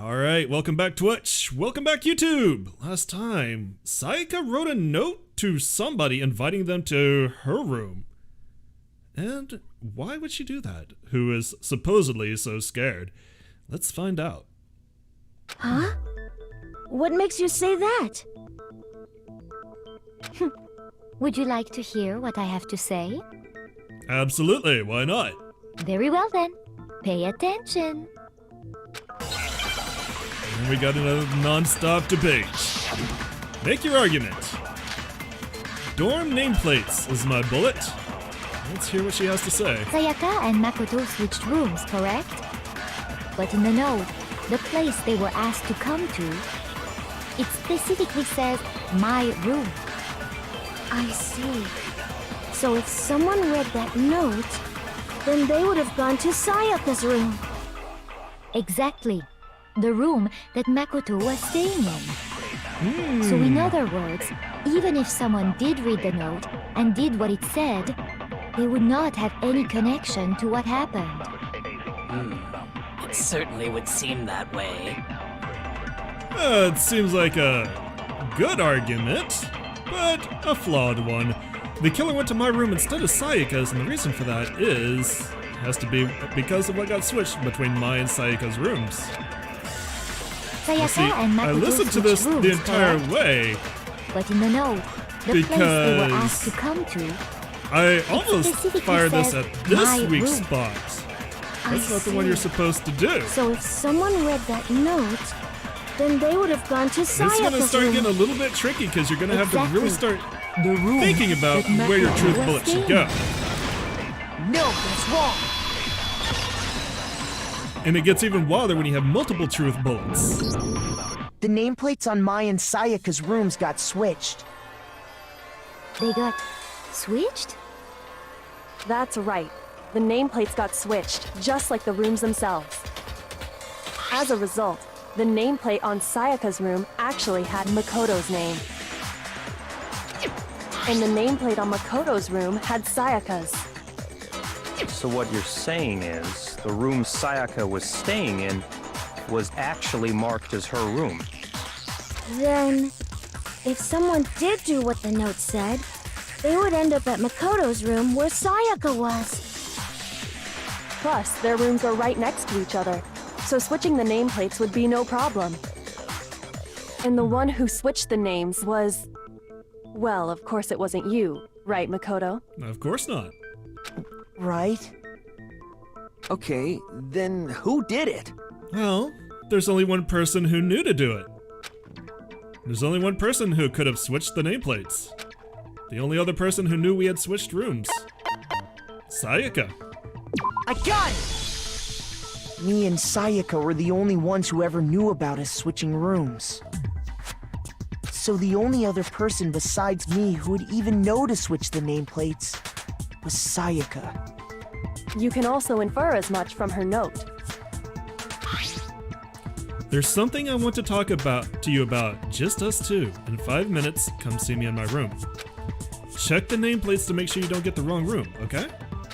Alright, welcome back Twitch. Welcome back YouTube. Last time, Sayaka wrote a note to somebody inviting them to her room. And why would she do that? Who is supposedly so scared? Let's find out. Huh? What makes you say that? Would you like to hear what I have to say? Absolutely, why not? Very well then. Pay attention. And we got another non-stop debate. Make your argument. Dorm nameplates is my bullet. Let's hear what she has to say. Sayaka and Makoto switched rooms, correct? But in the note, the place they were asked to come to, it specifically says, my room. I see. So if someone read that note, then they would have gone to Sayaka's room. Exactly. The room that Makoto was staying in. So in other words, even if someone did read the note and did what it said, they would not have any connection to what happened. It certainly would seem that way. It seems like a good argument, but a flawed one. The killer went to my room instead of Sayaka's, and the reason for that has to be because of what got switched between my and Sayaka's rooms. Sayaka See, and Makoto I listened to this switched the rooms, entire correct? way. But in the note, the place they were asked to come to, I almost specifically fired this says, at this "My week's room." spot. I That's not the one see. you're supposed to do. So if someone read that note, then they would have gone to This is gonna Sayaka's start room. getting a little bit tricky because you're gonna have to really start the room thinking about that where your Makoto truth was bullet should staying go. in. No, that's wrong. And it gets even wilder when you have multiple truth bullets. The nameplates on Mai and Sayaka's rooms got switched. They got switched? That's right. The nameplates got switched, just like the rooms themselves. As a result, the nameplate on Sayaka's room actually had Makoto's name. And the nameplate on Makoto's room had Sayaka's. So what you're saying is, the room Sayaka was staying in was actually marked as her room. Then, if someone did do what the note said, they would end up at Makoto's room where Sayaka was. Plus, their rooms are right next to each other, so switching the nameplates would be no problem. And the one who switched the names was... Well, of course it wasn't you, right, Makoto? Of course not. Right? Okay, then who did it? Well, there's only one person who knew to do it. There's only one person who could have switched the nameplates. The only other person who knew we had switched rooms. Sayaka. I got it! Me and Sayaka were the only ones who ever knew about us switching rooms. So the only other person besides me who would even know to switch the nameplates was Sayaka. You can also infer as much from her note. There's something I want to talk to you about, just us two. In 5 minutes, come see me in my room. Check the nameplates to make sure you don't get the wrong room, okay?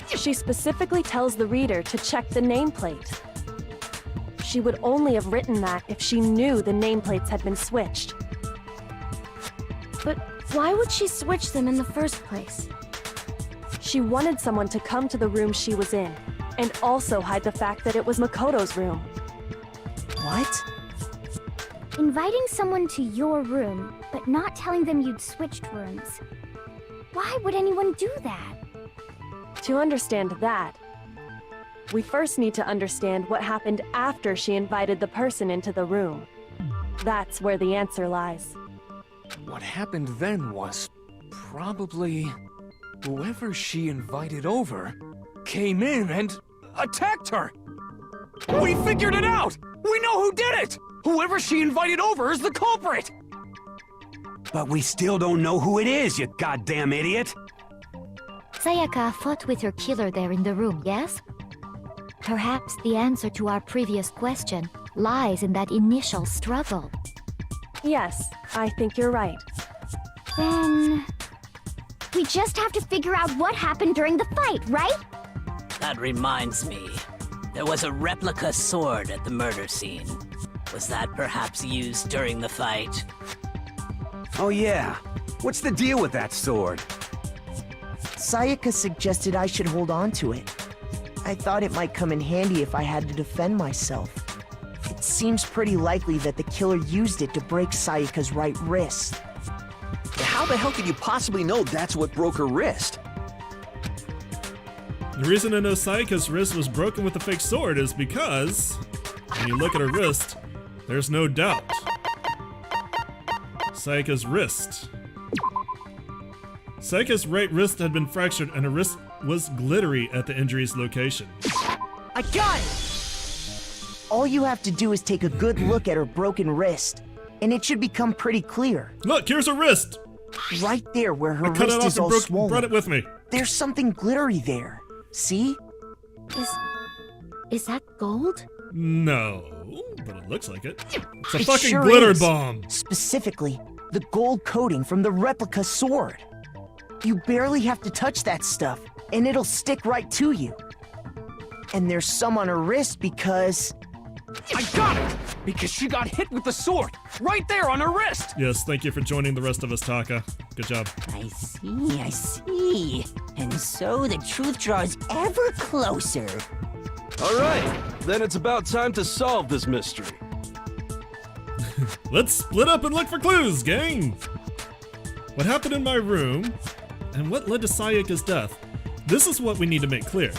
She specifically tells the reader to check the nameplate. She would only have written that if she knew the nameplates had been switched. But why would she switch them in the first place? She wanted someone to come to the room she was in, and also hide the fact that it was Makoto's room. What? Inviting someone to your room, but not telling them you'd switched rooms. Why would anyone do that? To understand that, we first need to understand what happened after she invited the person into the room. That's where the answer lies. What happened then was probably whoever she invited over came in and attacked her. We figured it out! We know who did it! Whoever she invited over is the culprit! But we still don't know who it is, you goddamn idiot! Sayaka fought with her killer there in the room, yes? Perhaps the answer to our previous question lies in that initial struggle. Yes, I think you're right. Then... we just have to figure out what happened during the fight, right? That reminds me. There was a replica sword at the murder scene. Was that perhaps used during the fight? Oh yeah. What's the deal with that sword? Sayaka suggested I should hold on to it. I thought it might come in handy if I had to defend myself. It seems pretty likely that the killer used it to break Sayaka's right wrist. How the hell could you possibly know that's what broke her wrist? The reason I know Sayaka's wrist was broken with the fake sword is because when you look at her wrist, there's no doubt. Sayaka's wrist. Sayaka's right wrist had been fractured and her wrist was glittery at the injury's location. I got it! All you have to do is take a good look at her broken wrist, and it should become pretty clear. Look, here's her wrist! Right there where her I cut it wrist off is and all swollen. brought it with me. There's something glittery there. See? Is that gold? No, but it looks like it. It's a It fucking sure glitter is. bomb. Specifically, the gold coating from the replica sword. You barely have to touch that stuff, and it'll stick right to you. And there's some on her wrist because... I got it! Because she got hit with the sword, right there on her wrist! Yes, thank you for joining the rest of us, Taka. Good job. I see. And so the truth draws ever closer. All right, then it's about time to solve this mystery. Let's split up and look for clues, gang! What happened in my room, and what led to Sayaka's death? This is what we need to make clear.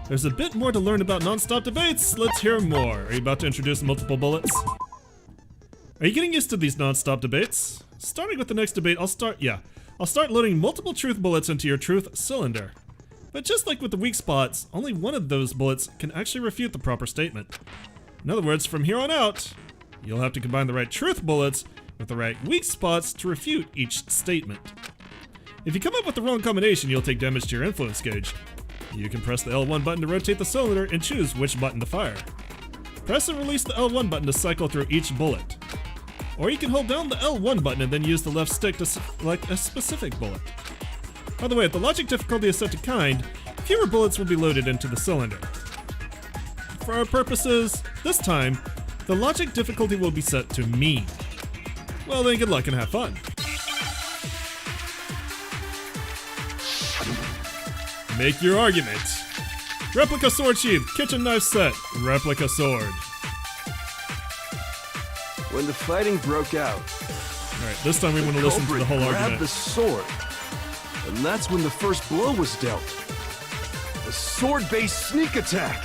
There's a bit more to learn about non-stop debates. Let's hear more. Are you about to introduce multiple bullets? Are you getting used to these non-stop debates? Starting with the next debate, I'll start loading multiple truth bullets into your truth cylinder. But just like with the weak spots, only one of those bullets can actually refute the proper statement. In other words, from here on out, you'll have to combine the right truth bullets with the right weak spots to refute each statement. If you come up with the wrong combination, you'll take damage to your influence gauge. You can press the L1 button to rotate the cylinder and choose which button to fire. Press and release the L1 button to cycle through each bullet. Or you can hold down the L1 button and then use the left stick to select a specific bullet. By the way, if the logic difficulty is set to kind, fewer bullets will be loaded into the cylinder. For our purposes, this time, the logic difficulty will be set to mean. Well then, good luck and have fun. Make your argument. Replica sword sheath, kitchen knife set, replica sword. When the fighting broke out, Alright, this time we want to listen to the whole grabbed argument. the sword, and that's when the first blow was dealt. A sword-based sneak attack.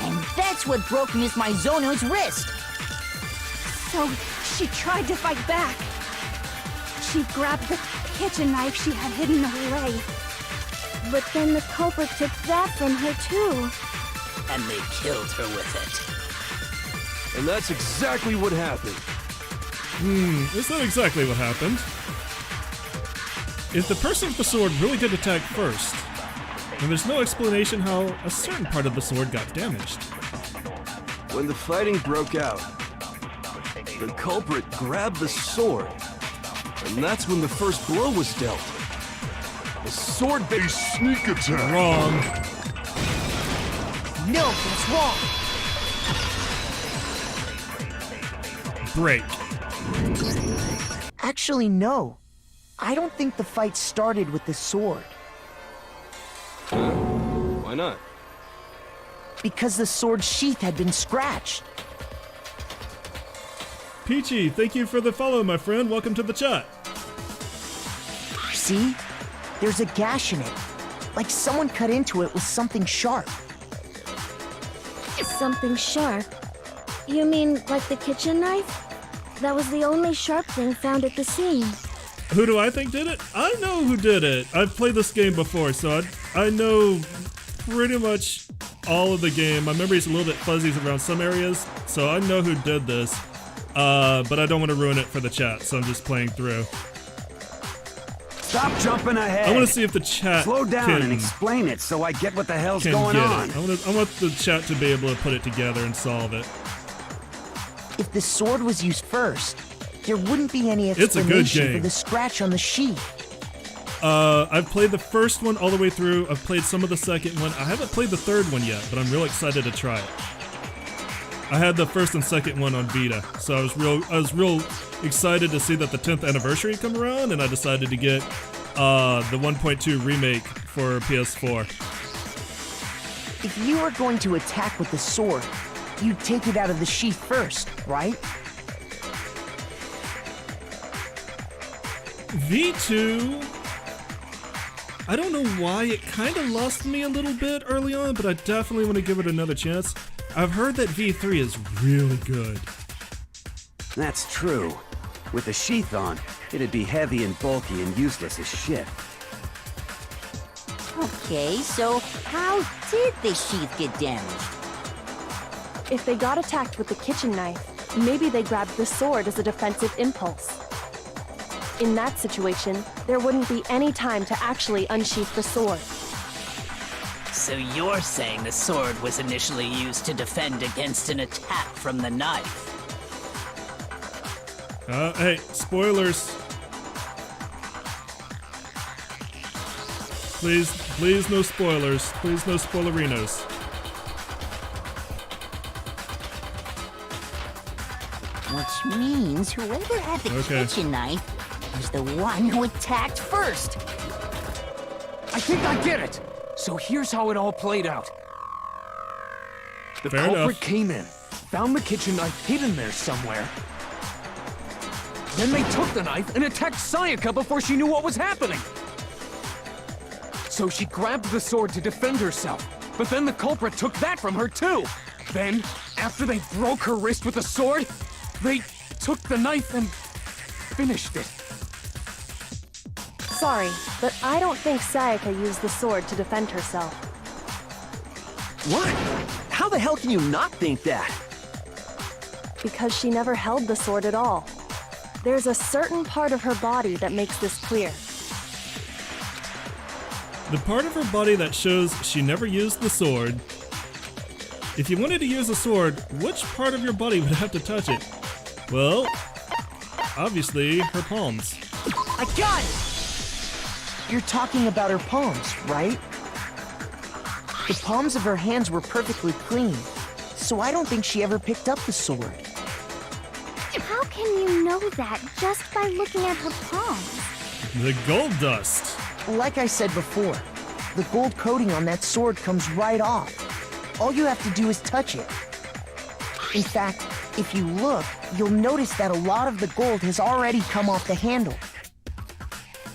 And that's what broke Miss Maizono's wrist. So she tried to fight back. She grabbed the kitchen knife she had hidden away. But then the culprit took that from her too. And they killed her with it. And that's exactly what happened. Is that exactly what happened? If the person with the sword really did attack first, then there's no explanation how a certain part of the sword got damaged. When the fighting broke out, the culprit grabbed the sword, and that's when the first blow was dealt. A sword-based sneak attack. Wrong. No, that's wrong. Break. Actually, no. I don't think the fight started with the sword. Why not? Because the sword sheath had been scratched. Peachy, thank you for the follow, my friend. Welcome to the chat. See? There's a gash in it. Like someone cut into it with something sharp. Something sharp. You mean like the kitchen knife? That was the only sharp thing found at the scene. Who do I think did it? I know who did it. I've played this game before, so I know pretty much all of the game. My memory's a little bit fuzzy around some areas, so I know who did this. But I don't want to ruin it for the chat, so I'm just playing through. Stop jumping ahead. I want to see if the chat Slow down can, and explain it so I get what the hell's can going get on. it. I want the chat to be able to put it together and solve it. If the sword was used first, there wouldn't be any It's a good explanation game. for the scratch on the sheath. I've played the first one all the way through. I've played some of the second one. I haven't played the third one yet, but I'm real excited to try it. I had the first and second one on Vita, so I was real excited to see that the 10th anniversary come around, and I decided to get the 1.2 remake for PS4. If you were going to attack with the sword, you'd take it out of the sheath first, right? V2, I don't know why it kind of lost me a little bit early on, but I definitely want to give it another chance. I've heard that V3 is really good. That's true. With the sheath on, it'd be heavy and bulky and useless as shit. Okay, so how did the sheath get damaged? If they got attacked with the kitchen knife, maybe they grabbed the sword as a defensive impulse. In that situation, there wouldn't be any time to actually unsheath the sword. So you're saying the sword was initially used to defend against an attack from the knife? Hey, spoilers. Please no spoilers. Please no spoilerinos. Which means whoever had the kitchen knife was the one who attacked first. I think I get it. So here's how it all played out. The Fair culprit enough. came in, found the kitchen knife hidden there somewhere. Then they took the knife and attacked Sayaka before she knew what was happening. So she grabbed the sword to defend herself, but then the culprit took that from her too. Then, after they broke her wrist with the sword, they took the knife and finished it. Sorry, but I don't think Sayaka used the sword to defend herself. What? How the hell can you not think that? Because she never held the sword at all. There's a certain part of her body that makes this clear. The part of her body that shows she never used the sword. If you wanted to use a sword, which part of your body would have to touch it? Well, obviously, her palms. I got it! You're talking about her palms, right? The palms of her hands were perfectly clean, so I don't think she ever picked up the sword. How can you know that just by looking at her palms? The gold dust. Like I said before, the gold coating on that sword comes right off. All you have to do is touch it. In fact, if you look, you'll notice that a lot of the gold has already come off the handle.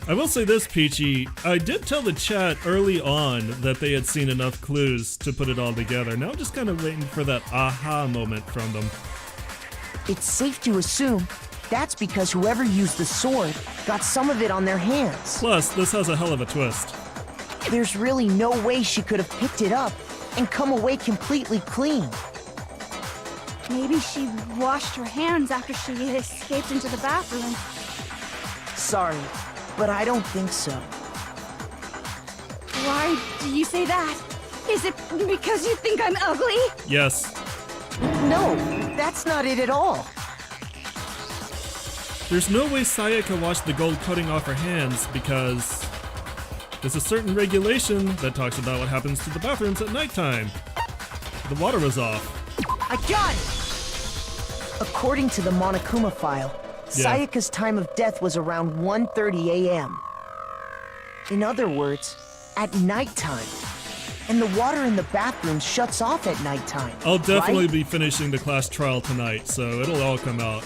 I will say this, Peachy. I did tell the chat early on that they had seen enough clues to put it all together. Now I'm just kind of waiting for that aha moment from them. It's safe to assume that's because whoever used the sword got some of it on their hands. Plus, this has a hell of a twist. There's really no way she could have picked it up and come away completely clean. Maybe she washed her hands after she escaped into the bathroom. Sorry, but I don't think so. Why do you say that? Is it because you think I'm ugly? Yes. No, that's not it at all. There's no way Sayaka washed the gold coating off her hands because there's a certain regulation that talks about what happens to the bathrooms at nighttime. The water was off. I got it! According to the Monokuma file, Sayaka's time of death was around 1:30 a.m. In other words, at nighttime. And the water in the bathroom shuts off at nighttime. I'll definitely right? be finishing the class trial tonight, so it'll all come out.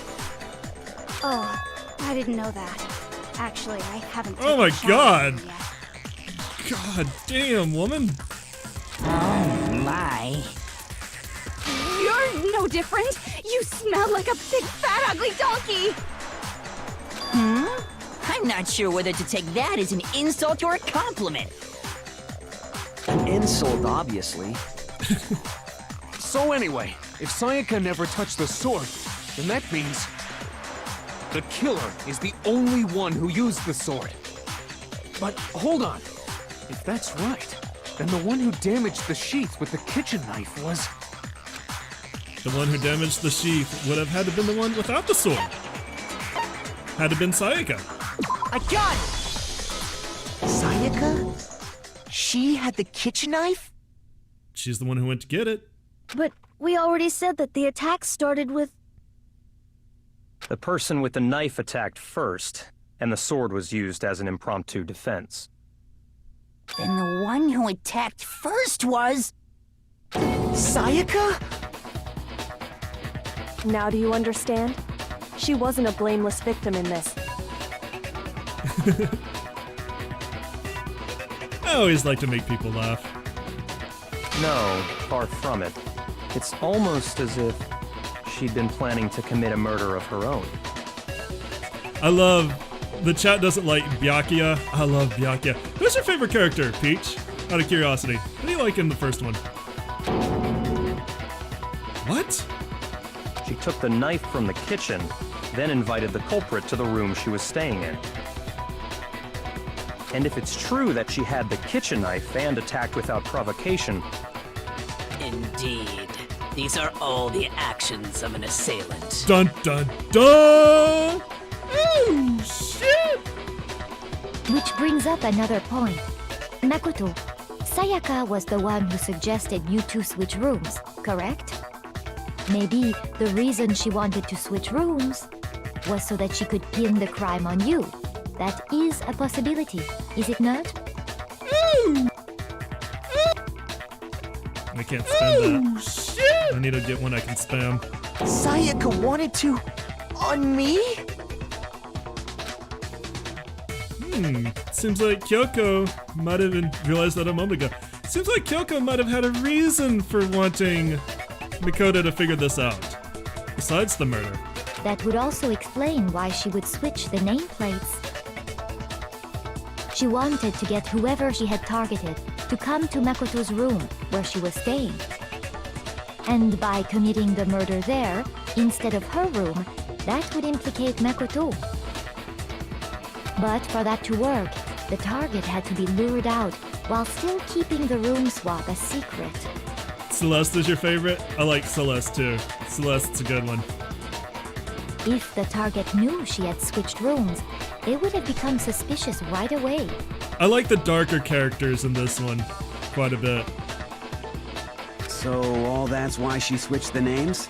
Oh, I didn't know that. Actually, I haven't. Oh my taken a shower god! yet. God damn, woman! Oh my. You're no different. You smell like a big fat ugly donkey. I'm not sure whether to take that as an insult or a compliment. An insult, obviously. So anyway, if Sayaka never touched the sword, then that means the killer is the only one who used the sword. But hold on. If that's right, then the one who damaged the sheath with the kitchen knife was... The one who damaged the sheath would have had to been the one without the sword. Had to been Sayaka. I got it! Sayaka? She had the kitchen knife? She's the one who went to get it. But we already said that the attack started with... The person with the knife attacked first, and the sword was used as an impromptu defense. Then the one who attacked first was... Sayaka? Now do you understand? She wasn't a blameless victim in this. I always like to make people laugh. No, far from it. It's almost as if she'd been planning to commit a murder of her own. I love... The chat doesn't like Byakuya. I love Byakuya. Who's your favorite character, Peach? Out of curiosity. Who do you like in the first one? What? She took the knife from the kitchen, then invited the culprit to the room she was staying in. And if it's true that she had the kitchen knife and attacked without provocation... Indeed. These are all the actions of an assailant. Dun dun dun! Oh, shit! Which brings up another point. Makoto, Sayaka was the one who suggested you two switch rooms, correct? Maybe the reason she wanted to switch rooms was so that she could pin the crime on you. That is a possibility, is it not? I can't spam that. Shit! I need to get one I can spam. Sayaka wanted to... on me? Seems like Kyoko might have realized that a moment ago. Seems like Kyoko might have had a reason for wanting Makoto to figure this out. Besides the murder. That would also explain why she would switch the nameplates. She wanted to get whoever she had targeted to come to Makoto's room where she was staying. And by committing the murder there, instead of her room, that would implicate Makoto. But for that to work, the target had to be lured out while still keeping the room swap a secret. Celeste is your favorite? I like Celeste too. Celeste's a good one. If the target knew she had switched rooms, they would have become suspicious right away. I like the darker characters in this one quite a bit. So all that's why she switched the names?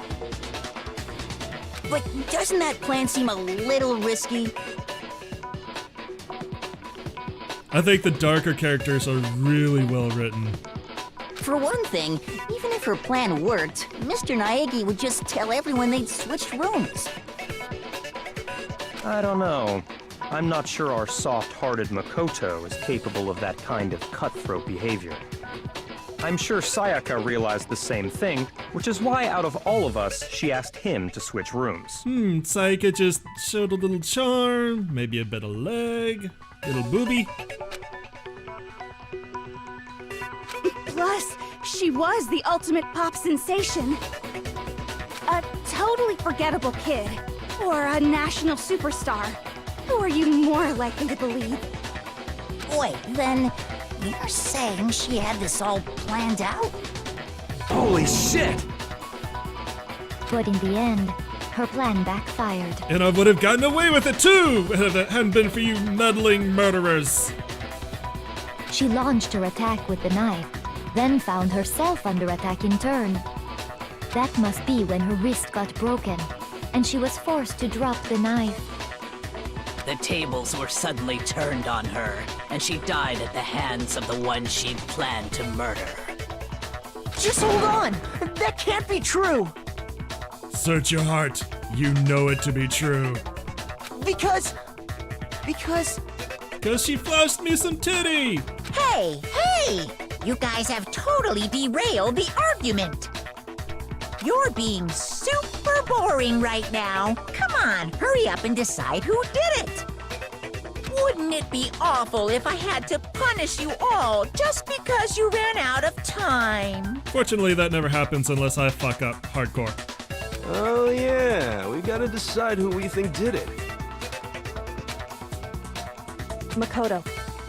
But doesn't that plan seem a little risky? I think the darker characters are really well written. For one thing, even if her plan worked, Mr. Naegi would just tell everyone they'd switched rooms. I don't know. I'm not sure our soft-hearted Makoto is capable of that kind of cutthroat behavior. I'm sure Sayaka realized the same thing, which is why out of all of us, she asked him to switch rooms. Sayaka just showed a little charm, maybe a bit of leg, little booby. Plus, she was the ultimate pop sensation. A totally forgettable kid. Or a national superstar. Who are you more likely to believe? Wait, then you're saying she had this all planned out? Holy shit! But in the end, her plan backfired. And I would have gotten away with it too, if it hadn't been for you meddling murderers. She launched her attack with the knife, then found herself under attack in turn. That must be when her wrist got broken, and she was forced to drop the knife. The tables were suddenly turned on her, and she died at the hands of the one she'd planned to murder. Just hold on! That can't be true! Search your heart. You know it to be true. Because she flashed me some titty! Hey! You guys have totally derailed the argument! You're being super boring right now. Come on, hurry up and decide who did it. Wouldn't it be awful if I had to punish you all just because you ran out of time? Fortunately, that never happens unless I fuck up hardcore. Oh yeah, we gotta decide who we think did it. Makoto,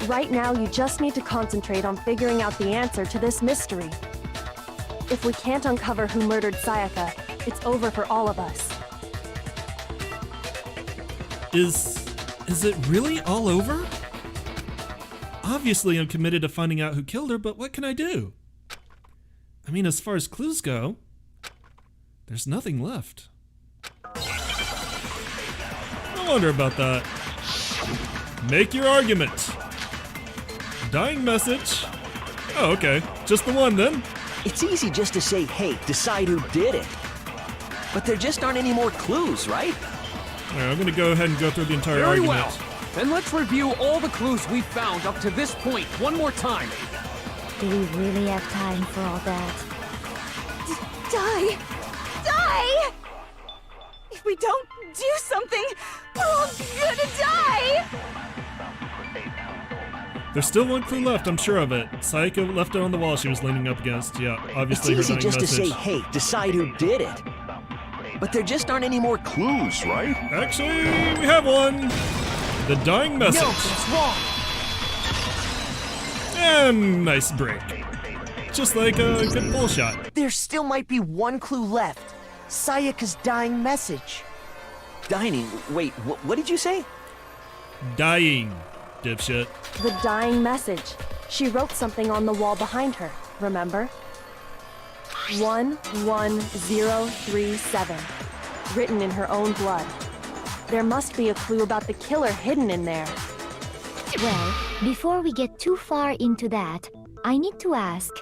right now you just need to concentrate on figuring out the answer to this mystery. If we can't uncover who murdered Sayaka, it's over for all of us. Is it really all over? Obviously, I'm committed to finding out who killed her, but what can I do? I mean, as far as clues go, There's nothing left. I wonder about that. Make your argument. Dying message. Oh, okay. Just the one then. It's easy just to say, hey, decide who did it. But there just aren't any more clues, right? Alright, I'm gonna go ahead and go through the entire Very argument. well. Then let's review all the clues we've found up to this point one more time. Do we really have time for all that? Die! Die! If we don't do something, we're all gonna die! There's still one clue left, I'm sure of it. Sayaka left it on the wall she was leaning up against. Yeah, It's obviously her easy dying just message. to say, hey, decide who did it. But there just aren't any more clues, right? Actually, we have one. The dying message. No, that's wrong. And nice break. Just like a good pull shot. There still might be one clue left. Sayaka's dying message. Dining. Wait, what did you say? Dying, dipshit. The dying message. She wrote something on the wall behind her, remember? 11037. Written in her own blood. There must be a clue about the killer hidden in there. Well, before we get too far into that, I need to ask.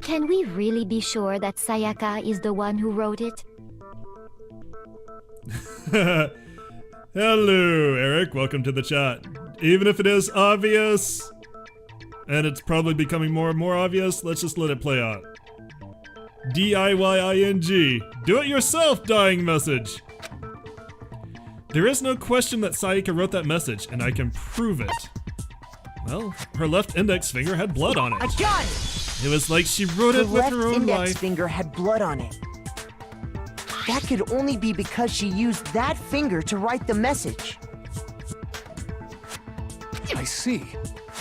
Can we really be sure that Sayaka is the one who wrote it? Hello, Eric. Welcome to the chat. Even if it is obvious, and it's probably becoming more and more obvious, let's just let it play out. D-I-Y-I-N-G. Do it yourself, dying message. There is no question that Sayaka wrote that message, and I can prove it. Well, her left index finger had blood on it. I got it! It was like she wrote it with her left own index life. finger had blood on it. That could only be because she used that finger to write the message. I see.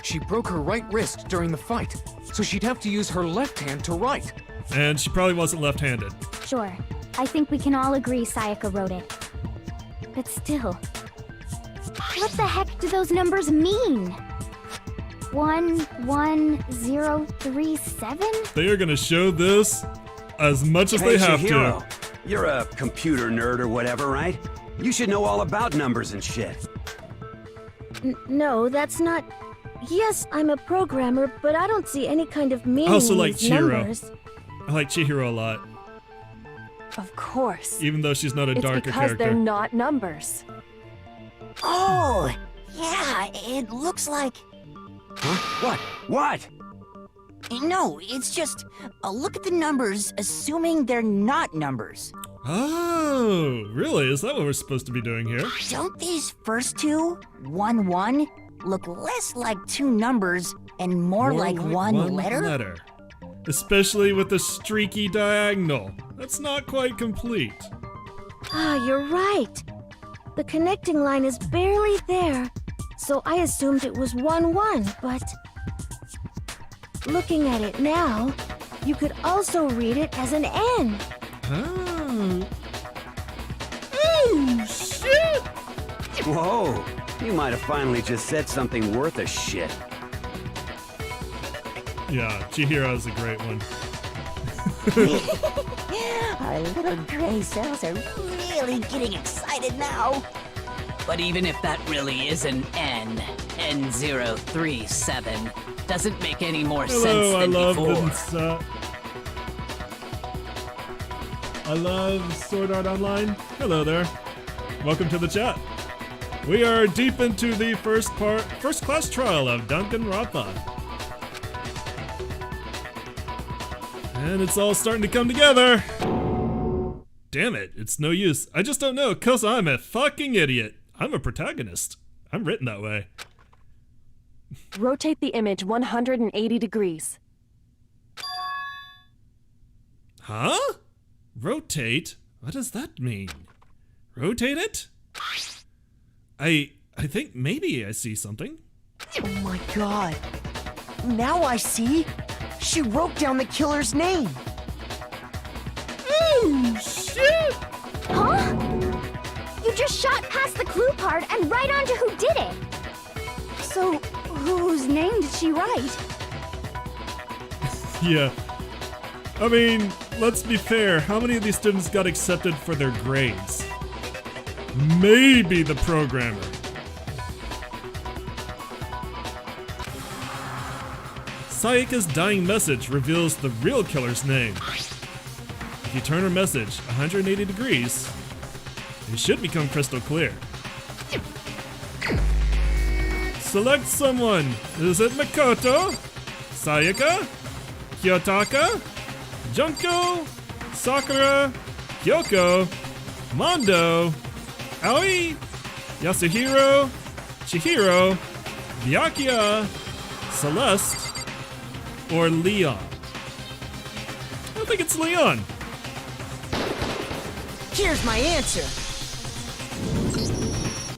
She broke her right wrist during the fight, so she'd have to use her left hand to write. And she probably wasn't left-handed. Sure. I think we can all agree Sayaka wrote it. But still, what the heck do those numbers mean? 11037? They are gonna show this as much as they have Chihiro, to. you're a computer nerd or whatever, right? You should know all about numbers and shit. No, that's not... Yes, I'm a programmer, but I don't see any kind of meaning I also in like these Chihiro. numbers. I like Chihiro a lot, Of course. even though she's not a It's darker because character. they're not numbers. Oh, yeah, it looks like... Huh? What? No, it's just, look at the numbers, assuming they're not numbers. Oh, really? Is that what we're supposed to be doing here? Don't these first two, 1-1, look less like two numbers and more like one letter? Especially with the streaky diagonal. That's not quite complete. Ah, you're right. The connecting line is barely there, so I assumed it was 1-1, but... Looking at it now, you could also read it as an N. Oh. Oh, shit! Whoa, you might have finally just said something worth a shit. Yeah, Chihiro is a great one. Our little gray cells are really getting excited now. But even if that really is an N037, doesn't make any more sense Hello, I than love before. this. I love Sword Art Online. Hello there. Welcome to the chat. We are deep into the first class trial of Danganronpa. And it's all starting to come together. Damn it, it's no use. I just don't know, cause I'm a fucking idiot. I'm a protagonist. I'm written that way. Rotate the image 180 degrees. Huh? Rotate? What does that mean? Rotate it? I think maybe I see something. Oh my god. Now I see. She wrote down the killer's name. Oh, shit! Huh? You just shot past the clue part and right onto who did it. So, whose name did she write? Yeah. I mean, let's be fair. How many of these students got accepted for their grades? Maybe the programmer. Sayaka's dying message reveals the real killer's name. If you turn her message 180 degrees, it should become crystal clear. Select someone. Is it Makoto? Sayaka? Kiyotaka? Junko? Sakura? Kyoko? Mondo? Aoi? Yasuhiro? Chihiro? Byakuya? Celeste? Or Leon? I think it's Leon. Here's my answer.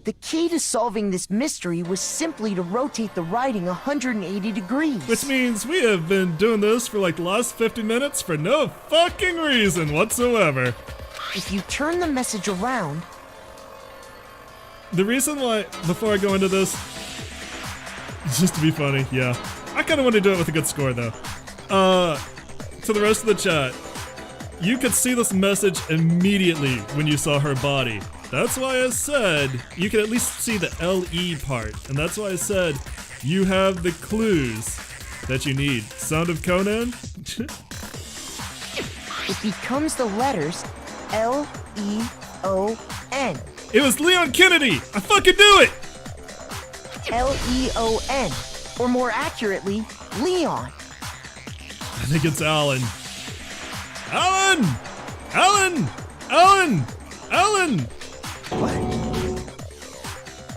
The key to solving this mystery was simply to rotate the writing 180 degrees. Which means we have been doing this for like the last 50 minutes for no fucking reason whatsoever. If you turn the message around... The reason why, before I go into this, just to be funny, yeah. I kind of want to do it with a good score though. To the rest of the chat, you could see this message immediately when you saw her body. That's why I said you could at least see the LE part, and that's why I said you have the clues that you need. Sound of Conan? It becomes the letters L-E-O-N. It was Leon Kennedy! I fucking knew it! L-E-O-N, or more accurately, Leon. I think it's Alan. Alan! Alan! Alan! Alan! What?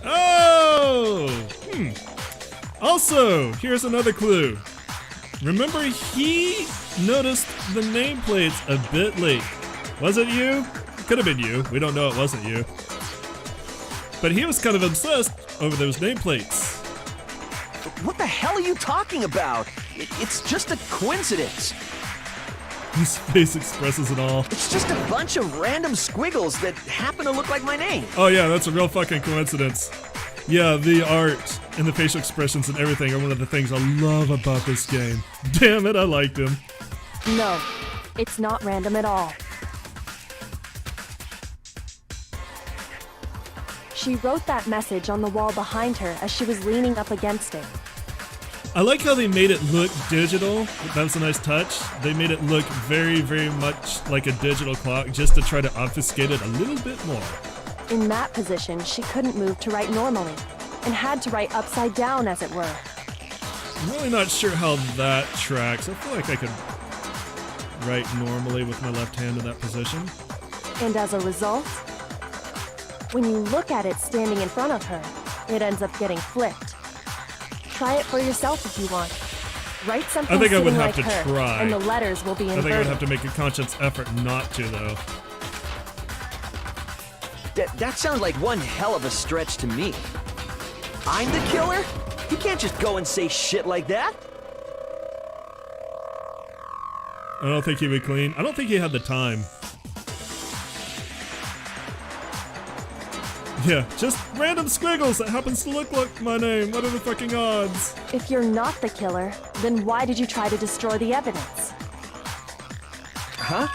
Oh! Also, here's another clue. Remember, he noticed the nameplates a bit late. Was it you? Could have been you. We don't know it wasn't you. But he was kind of obsessed over those nameplates. What the hell are you talking about? It's just a coincidence. His face expresses it all. It's just a bunch of random squiggles that happen to look like my name. Oh yeah, that's a real fucking coincidence. Yeah, the art and the facial expressions and everything are one of the things I love about this game. Damn it, I liked him. No, it's not random at all. She wrote that message on the wall behind her as she was leaning up against it. I like how they made it look digital. That was a nice touch. They made it look very, very much like a digital clock just to try to obfuscate it a little bit more. In that position, she couldn't move to write normally, and had to write upside down, as it were. I'm really not sure how that tracks. I feel like I could write normally with my left hand in that position. And as a result, when you look at it standing in front of her, it ends up getting flipped. Try it for yourself if you want. Write something I think I would sitting have like to her, try. and the letters will be I inverted. think I would have to make a conscious effort not to, though. That sounds like one hell of a stretch to me. I'm the killer? You can't just go and say shit like that. I don't think he would clean. I don't think he had the time. Yeah, just random squiggles that happens to look like my name. What are the fucking odds? If you're not the killer, then why did you try to destroy the evidence? Huh?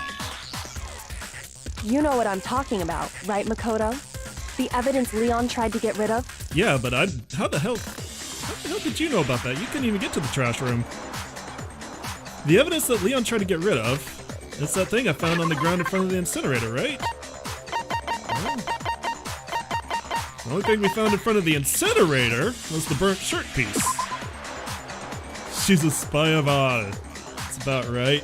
You know what I'm talking about, right, Makoto? The evidence Leon tried to get rid of? Yeah, but how the hell did you know about that? You couldn't even get to the trash room. The evidence that Leon tried to get rid of, it's that thing I found on the ground in front of the incinerator, right? Well, the only thing we found in front of the incinerator was the burnt shirt piece. She's a spy of all. That's about right.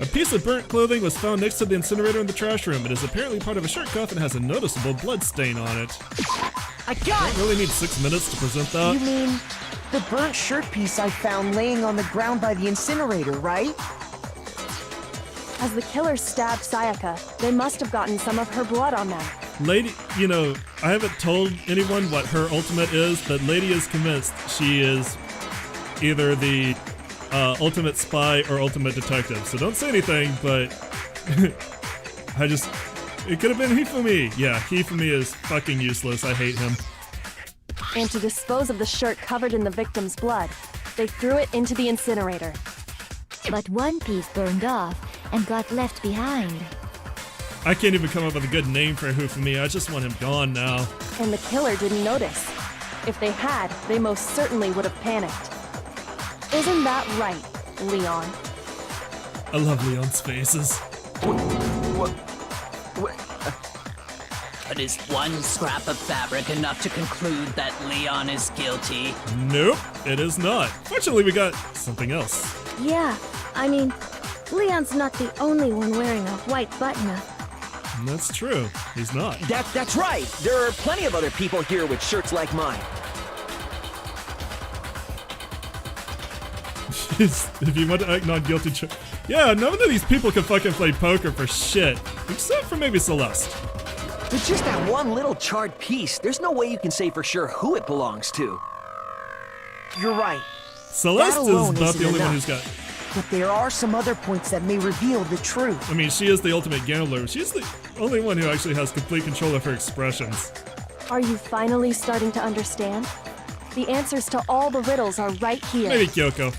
A piece of burnt clothing was found next to the incinerator in the trash room. It is apparently part of a shirt cuff and has a noticeable blood stain on it. I got it! Don't really need 6 minutes to present that. You mean the burnt shirt piece I found laying on the ground by the incinerator, right? As the killer stabbed Sayaka, they must have gotten some of her blood on them. Lady, you know, I haven't told anyone what her ultimate is, but Lady is convinced she is either the ultimate spy or ultimate detective. So don't say anything, but it could have been Hifumi. Yeah, Hifumi is fucking useless. I hate him. And to dispose of the shirt covered in the victim's blood, they threw it into the incinerator. But one piece burned off, and got left behind. I can't even come up with a good name for Hifumi. I just want him gone now. And the killer didn't notice. If they had, they most certainly would have panicked. Isn't that right, Leon? I love Leon's faces. But is one scrap of fabric enough to conclude that Leon is guilty? Nope, it is not. Fortunately, we got something else. Yeah, I mean, Leon's not the only one wearing a white button-up. That's true. He's not. That's right. There are plenty of other people here with shirts like mine. If you want to act not guilty, yeah, none of these people can fucking play poker for shit, except for maybe Celeste. With just that one little charred piece, there's no way you can say for sure who it belongs to. You're right. Celeste That is alone not isn't the only one enough. who's got. But there are some other points that may reveal the truth. I mean, she is the ultimate gambler. She's the only one who actually has complete control of her expressions. Are you finally starting to understand? The answers to all the riddles are right here. Maybe Kyoko.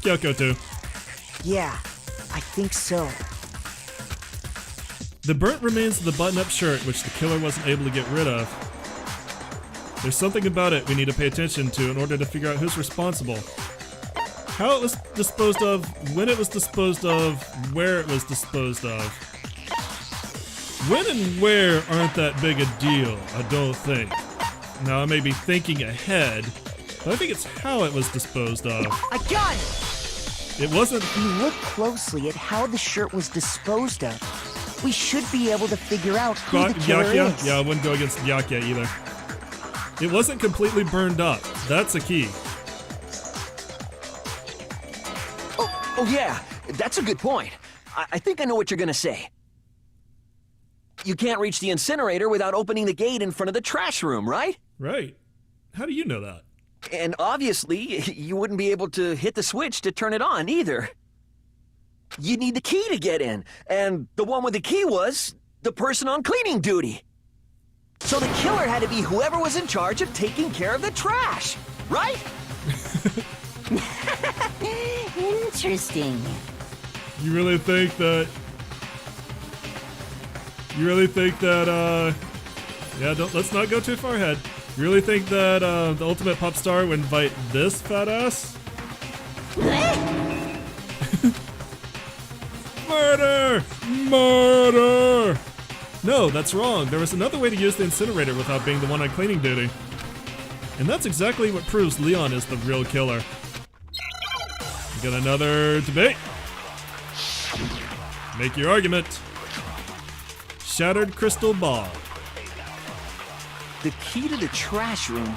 Kyoko too. Yeah, I think so. The burnt remains of the button-up shirt, which the killer wasn't able to get rid of. There's something about it we need to pay attention to in order to figure out who's responsible. How it was disposed of, when it was disposed of, where it was disposed of. When and where aren't that big a deal, I don't think. Now, I may be thinking ahead, but I think it's how it was disposed of. I got it! It wasn't. If you look closely at how the shirt was disposed of, we should be able to figure out who the killer is. Yeah, I wouldn't go against Byakuya either. It wasn't completely burned up. That's a key. Oh yeah, that's a good point. I think I know what you're gonna say. You can't reach the incinerator without opening the gate in front of the trash room, right? Right. How do you know that? And obviously, you wouldn't be able to hit the switch to turn it on either. You'd need the key to get in, and the one with the key was the person on cleaning duty. So the killer had to be whoever was in charge of taking care of the trash, right? Interesting. You really think that? Yeah, let's not go too far ahead. You really think that the ultimate pop star would invite this fat ass? Murder! Murder! No, that's wrong. There was another way to use the incinerator without being the one on cleaning duty. And that's exactly what proves Leon is the real killer. We got another debate. Make your argument. Shattered crystal ball. The key to the trash room.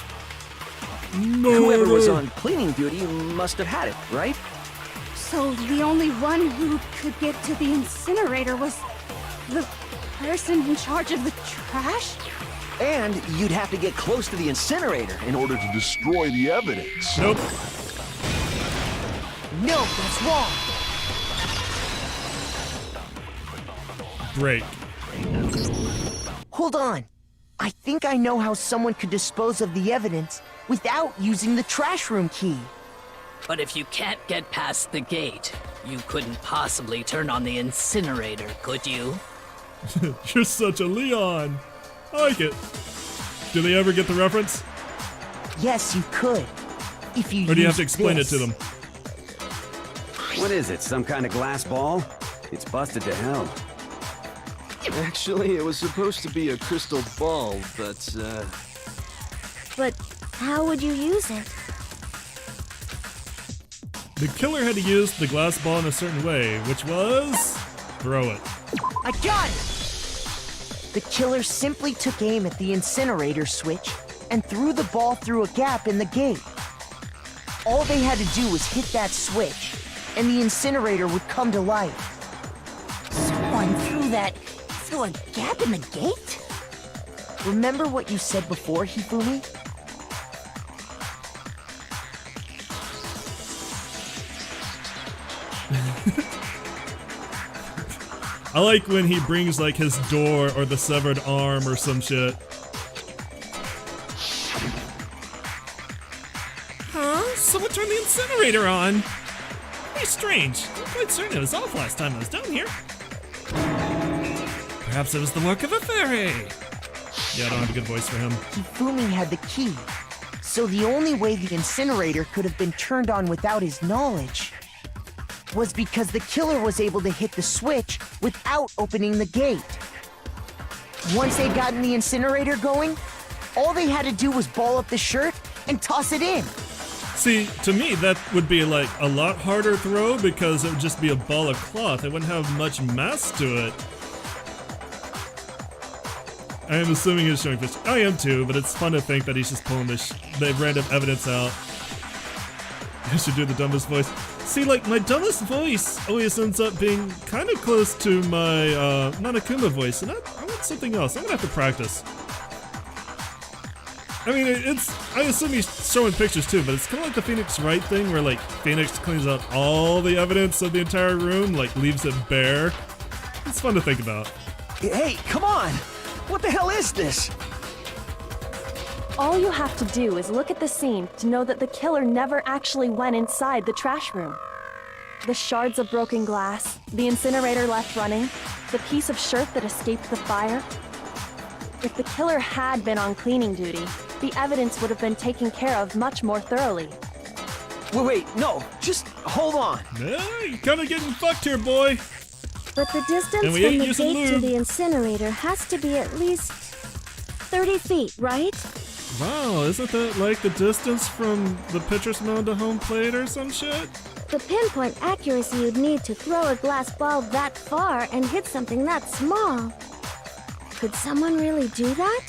Murder. Whoever was on cleaning duty must have had it, right? So the only one who could get to the incinerator was the person in charge of the trash? And you'd have to get close to the incinerator in order to destroy the evidence. Nope. No, that's wrong. Break. Hold on. I think I know how someone could dispose of the evidence without using the trash room key. But if you can't get past the gate, you couldn't possibly turn on the incinerator, could you? You're such a Leon. I like it. Do they ever get the reference? Yes, you could. If you Or do you have to used explain this. it to them? What is it, some kind of glass ball? It's busted to hell. Actually, it was supposed to be a crystal ball, but, But how would you use it? The killer had to use the glass ball in a certain way, which was... throw it. I got it! The killer simply took aim at the incinerator switch and threw the ball through a gap in the gate. All they had to do was hit that switch, and the incinerator would come to life. Someone threw a gap in the gate? Remember what you said before, Hifumi? I like when he brings like his door or the severed arm or some shit. Huh? Someone turned the incinerator on. very strange. I'm quite certain it was off last time I was down here. Perhaps it was the work of a fairy. Yeah, I don't have a good voice for him. Hifumi had the key, so the only way the incinerator could have been turned on without his knowledge was because the killer was able to hit the switch without opening the gate. Once they'd gotten the incinerator going, all they had to do was ball up the shirt and toss it in. See, to me, that would be like a lot harder throw because it would just be a ball of cloth. It wouldn't have much mass to it. I am assuming he's showing fish. I am too, but it's fun to think that he's just pulling the random evidence out. I should do the dumbest voice. See, like, my dumbest voice always ends up being kind of close to my Nanakuma voice, and I want something else. I'm gonna have to practice. I mean, I assume he's showing pictures too, but it's kind of like the Phoenix Wright thing where, like, Phoenix cleans out all the evidence of the entire room, like, leaves it bare. It's fun to think about. Hey, come on! What the hell is this? All you have to do is look at the scene to know that the killer never actually went inside the trash room. The shards of broken glass, the incinerator left running, the piece of shirt that escaped the fire. If the killer had been on cleaning duty, the evidence would have been taken care of much more thoroughly. Wait, no, just hold on. Yeah, you're kind of getting fucked here, boy. But the distance from the gate to the incinerator has to be at least 30 feet, right? Wow, isn't that like the distance from the pitcher's mound to home plate or some shit? The pinpoint accuracy you'd need to throw a glass ball that far and hit something that small. Could someone really do that?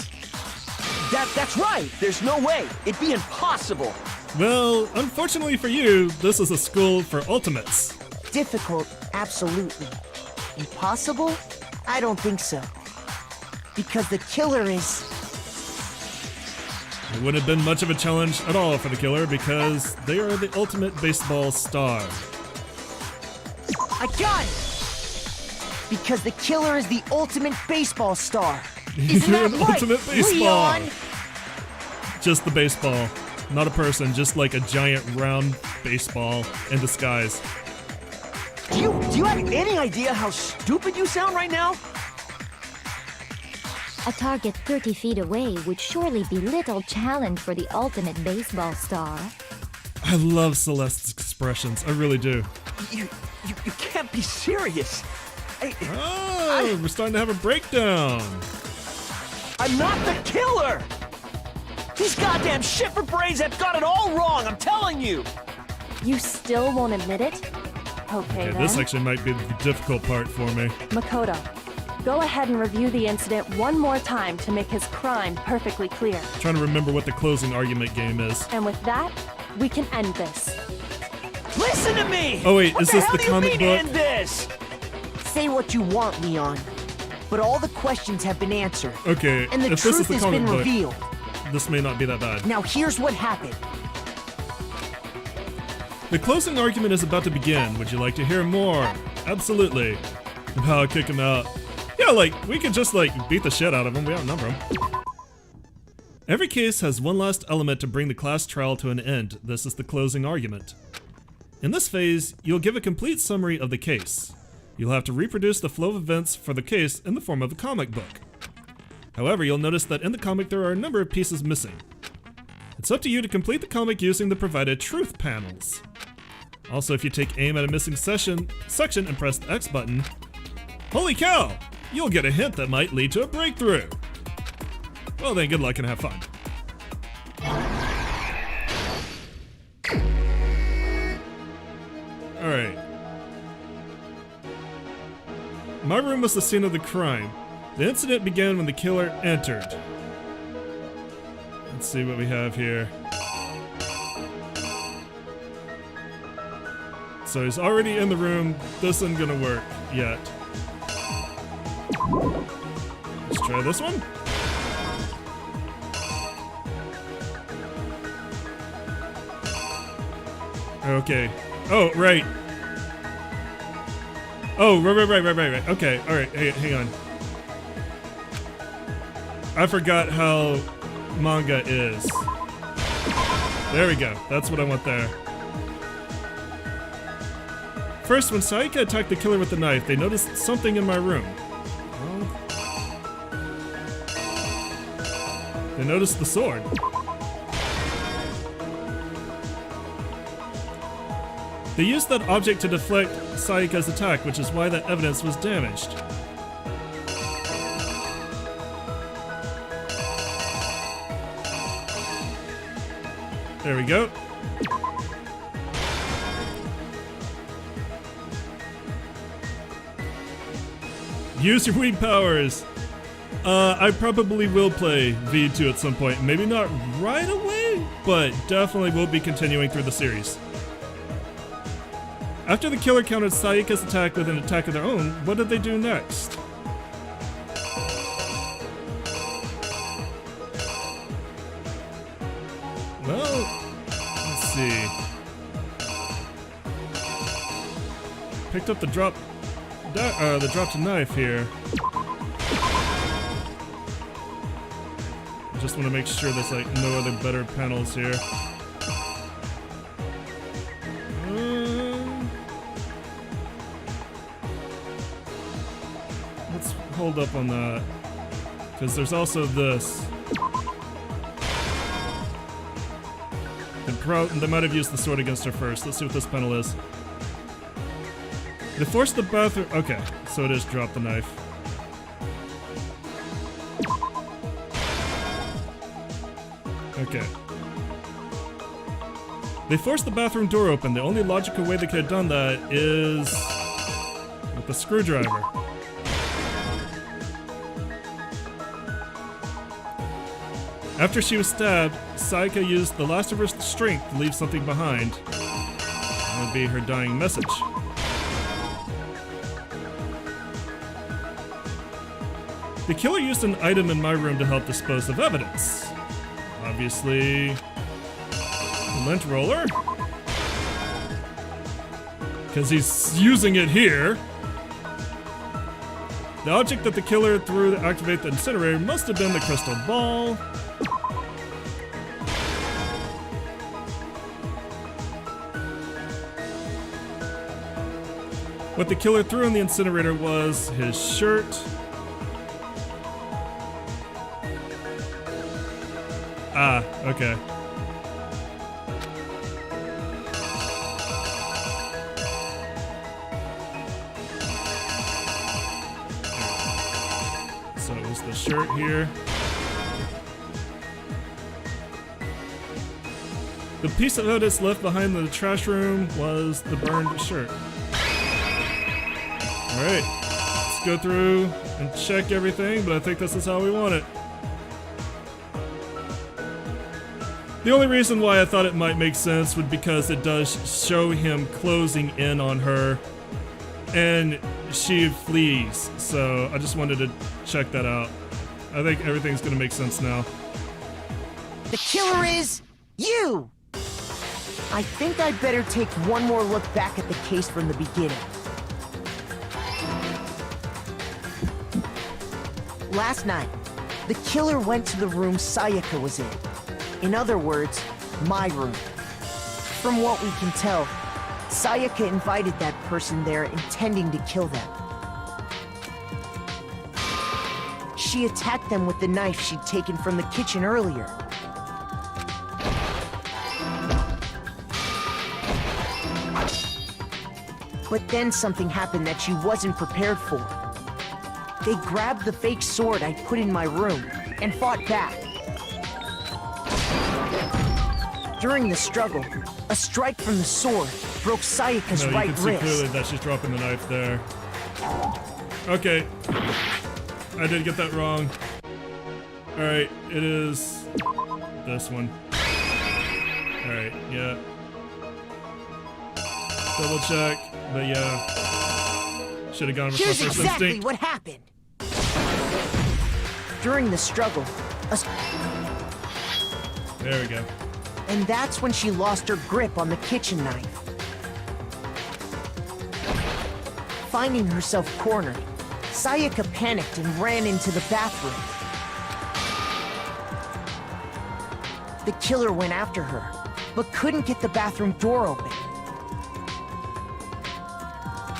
That's right! There's no way! It'd be impossible! Well, unfortunately for you, this is a school for ultimates. Difficult, absolutely. Impossible? I don't think so. Because the killer is... It wouldn't have been much of a challenge at all for the killer because they are the ultimate baseball star. I got it! Because the killer is the ultimate baseball star. Isn't You're that an right, ultimate baseball. Leon? Just the baseball, not a person, just like a giant round baseball in disguise. Do you have any idea how stupid you sound right now? A target 30 feet away would surely be little challenge for the ultimate baseball star. I love Celeste's expressions, I really do. You can't be serious. We're starting to have a breakdown. I'm not the killer! These goddamn shifter brains have got it all wrong, I'm telling you! You still won't admit it? Okay, then. This actually might be the difficult part for me. Makoto, go ahead and review the incident one more time to make his crime perfectly clear. Trying to remember what the closing argument game is. And with that, we can end this. Listen to me! Oh wait, what is this the the comic book? End this? Say what you want, Leon. But all the questions have been answered. Okay, and the if truth this is the has comic been book, revealed. This may not be that bad. Now here's what happened. The closing argument is about to begin. Would you like to hear more? Absolutely. I'll kick him out. Yeah, like, we could just, like, beat the shit out of him. We outnumber him. Every case has one last element to bring the class trial to an end. This is the closing argument. In this phase, you'll give a complete summary of the case. You'll have to reproduce the flow of events for the case in the form of a comic book. However, you'll notice that in the comic there are a number of pieces missing. It's up to you to complete the comic using the provided truth panels. Also, if you take aim at a missing section and press the X button, holy cow! You'll get a hint that might lead to a breakthrough. Well then, good luck and have fun. Alright. My room was the scene of the crime. The incident began when the killer entered. Let's see what we have here. So he's already in the room. This isn't gonna work yet. Let's try this one. Okay. Oh, right. Oh, right. Okay, alright, hang on. I forgot how manga is. There we go. That's what I want there. First, when Sayaka attacked the killer with the knife, they noticed something in my room. Well, they noticed the sword. They used that object to deflect Sayaka's attack, which is why that evidence was damaged. There we go. Use your weak powers. I probably will play V2 at some point. Maybe not right away, but definitely will be continuing through the series. After the killer countered Sayaka's attack with an attack of their own, what did they do next? Well, let's see. Picked up the dropped knife here. Just want to make sure there's like no other better panels here. Let's hold up on that, because there's also this. They might have used the sword against her first. Let's see what this panel is. They forced the bathroom. Okay, so it is drop the knife. Okay. They forced the bathroom door open. The only logical way they could have done that is with the screwdriver. After she was stabbed, Sayaka used the last of her strength to leave something behind. That would be her dying message. The killer used an item in my room to help dispose of evidence. Obviously, the lint roller. Because he's using it here. The object that the killer threw to activate the incinerator must have been the crystal ball. What the killer threw in the incinerator was his shirt. Ah, okay. So it was the shirt here. The piece of evidence left behind in the trash room was the burned shirt. Alright, let's go through and check everything, but I think this is how we want it. The only reason why I thought it might make sense would because it does show him closing in on her, and she flees, so I just wanted to check that out. I think everything's gonna make sense now. The killer is you! I think I'd better take one more look back at the case from the beginning. Last night, the killer went to the room Sayaka was in. In other words, my room. From what we can tell, Sayaka invited that person there intending to kill them. She attacked them with the knife she'd taken from the kitchen earlier. But then something happened that she wasn't prepared for. They grabbed the fake sword I put in my room and fought back. During the struggle, a strike from the sword broke Sayaka's right wrist. You can see clearly that she's dropping the knife there. Okay. I did get that wrong. Alright, it is this one. Alright, yeah. Double check, but yeah. Should have gone with my Here's first exactly instinct. what happened. During the struggle, there we go. And that's when she lost her grip on the kitchen knife. Finding herself cornered, Sayaka panicked and ran into the bathroom. The killer went after her, but couldn't get the bathroom door open.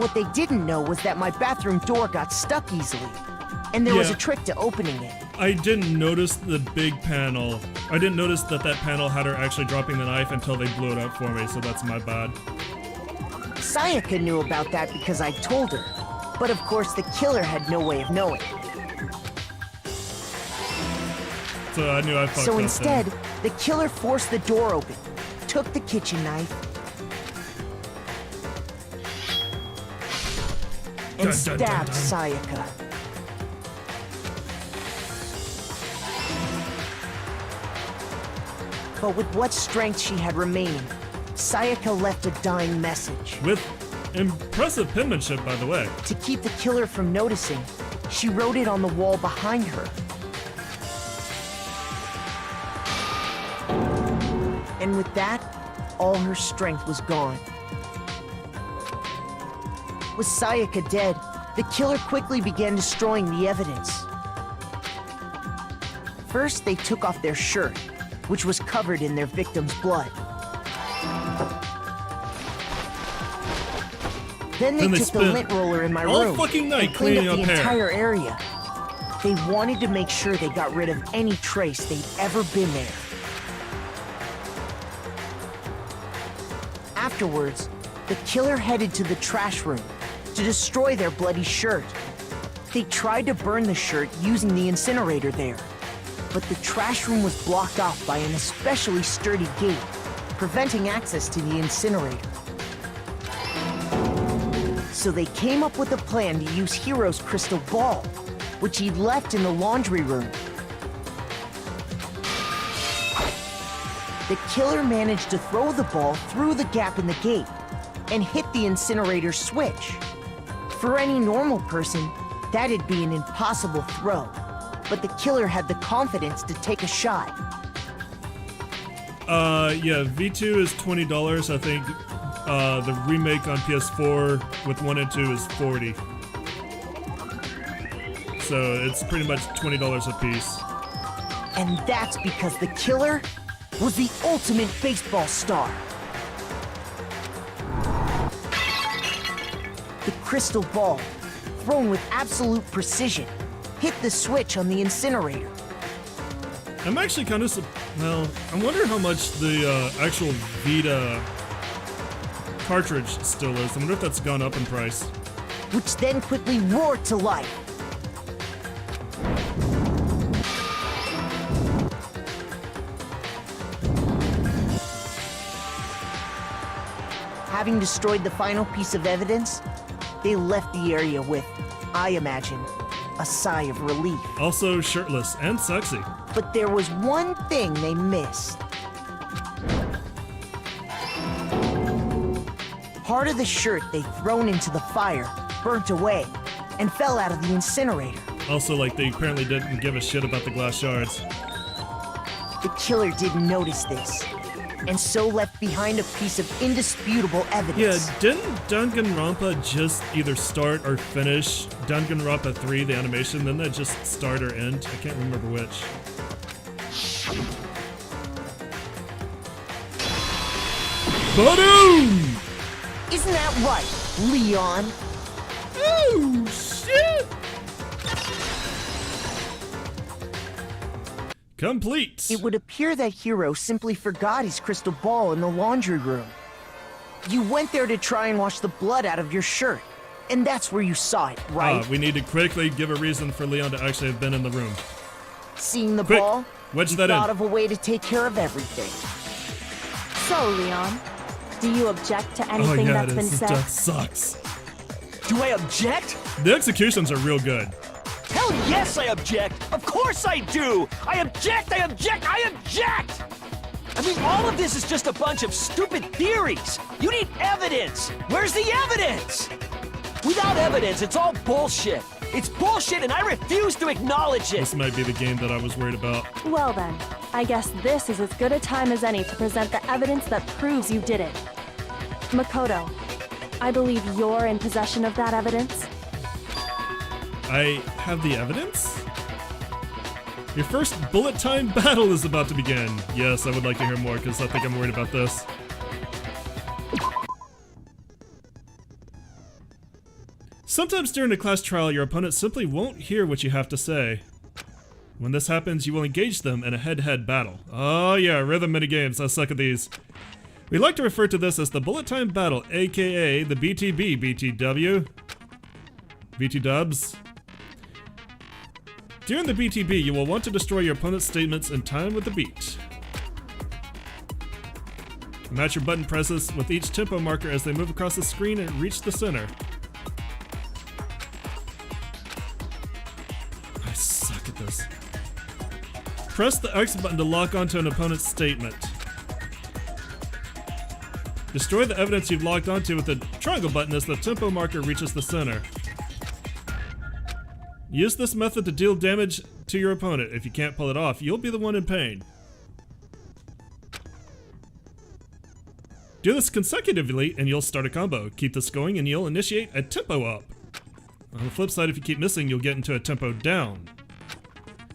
What they didn't know was that my bathroom door got stuck easily, and there was Yeah. a trick to opening it. I didn't notice the big panel. I didn't notice that panel had her actually dropping the knife until they blew it up for me, so that's my bad. Sayaka knew about that because I told her, but of course the killer had no way of knowing. So I knew I fucked So up instead, then. the killer forced the door open, took the kitchen knife, and Dun, dun, dun, stabbed dun. Sayaka. But with what strength she had remaining, Sayaka left a dying message. With impressive penmanship, by the way. To keep the killer from noticing, she wrote it on the wall behind her. And with that, all her strength was gone. With Sayaka dead, the killer quickly began destroying the evidence. First, they took off their shirt, which was covered in their victim's blood. Then they took the spent lint roller in my all room fucking night and cleaned cleaning up the up hair. entire area. They wanted to make sure they got rid of any trace they'd ever been there. Afterwards, the killer headed to the trash room to destroy their bloody shirt. They tried to burn the shirt using the incinerator there, but the trash room was blocked off by an especially sturdy gate, preventing access to the incinerator. So they came up with a plan to use Hiro's crystal ball, which he'd left in the laundry room. The killer managed to throw the ball through the gap in the gate and hit the incinerator switch. For any normal person, that'd be an impossible throw, but the killer had the confidence to take a shot. Yeah, V2 is $20, I think. The remake on PS4 with 1 and 2 is $40. So it's pretty much $20 a piece. And that's because the killer was the ultimate baseball star. The crystal ball, thrown with absolute precision, hit the switch on the incinerator. I'm actually kind of, well, I wonder how much the actual Vita cartridge still is. I wonder if that's gone up in price. Which then quickly roared to life. Having destroyed the final piece of evidence, they left the area with, I imagine, a sigh of relief. Also shirtless and sexy. But there was one thing they missed. Part of the shirt they'd thrown into the fire burnt away and fell out of the incinerator. Also, like, they apparently didn't give a shit about the glass shards. The killer didn't notice this, and so left behind a piece of indisputable evidence. Yeah, didn't Danganronpa just either start or finish Danganronpa 3, the animation? Then that just start or end? I can't remember which. Ba-doom! Isn't that right, Leon? Oh, shit! Complete! It would appear that Hiro simply forgot his crystal ball in the laundry room. You went there to try and wash the blood out of your shirt, and that's where you saw it, right? We need to quickly give a reason for Leon to actually have been in the room. Seeing the Quick, ball, wedge you that in. thought of a way to take care of everything. So, Leon, do you object to anything oh yeah, that's been said? That sucks. Do I object? The executions are real good. Hell yes, I object! Of course I do! I object! I object! I object! I mean, all of this is just a bunch of stupid theories! You need evidence! Where's the evidence? Without evidence, it's all bullshit! It's bullshit and I refuse to acknowledge it! This might be the game that I was worried about. Well then, I guess this is as good a time as any to present the evidence that proves you did it. Makoto, I believe you're in possession of that evidence. I have the evidence? Your first bullet time battle is about to begin. Yes, I would like to hear more because I think I'm worried about this. Sometimes during a class trial, your opponent simply won't hear what you have to say. When this happens, you will engage them in a head-to-head battle. Oh yeah, rhythm minigames, I suck at these. We like to refer to this as the bullet time battle, aka the BTB, BTW. BT dubs. During the BTB, you will want to destroy your opponent's statements in time with the beat. Match your button presses with each tempo marker as they move across the screen and reach the center. I suck at this. Press the X button to lock onto an opponent's statement. Destroy the evidence you've locked onto with the triangle button as the tempo marker reaches the center. Use this method to deal damage to your opponent. If you can't pull it off, you'll be the one in pain. Do this consecutively and you'll start a combo. Keep this going and you'll initiate a tempo up. On the flip side, if you keep missing, you'll get into a tempo down.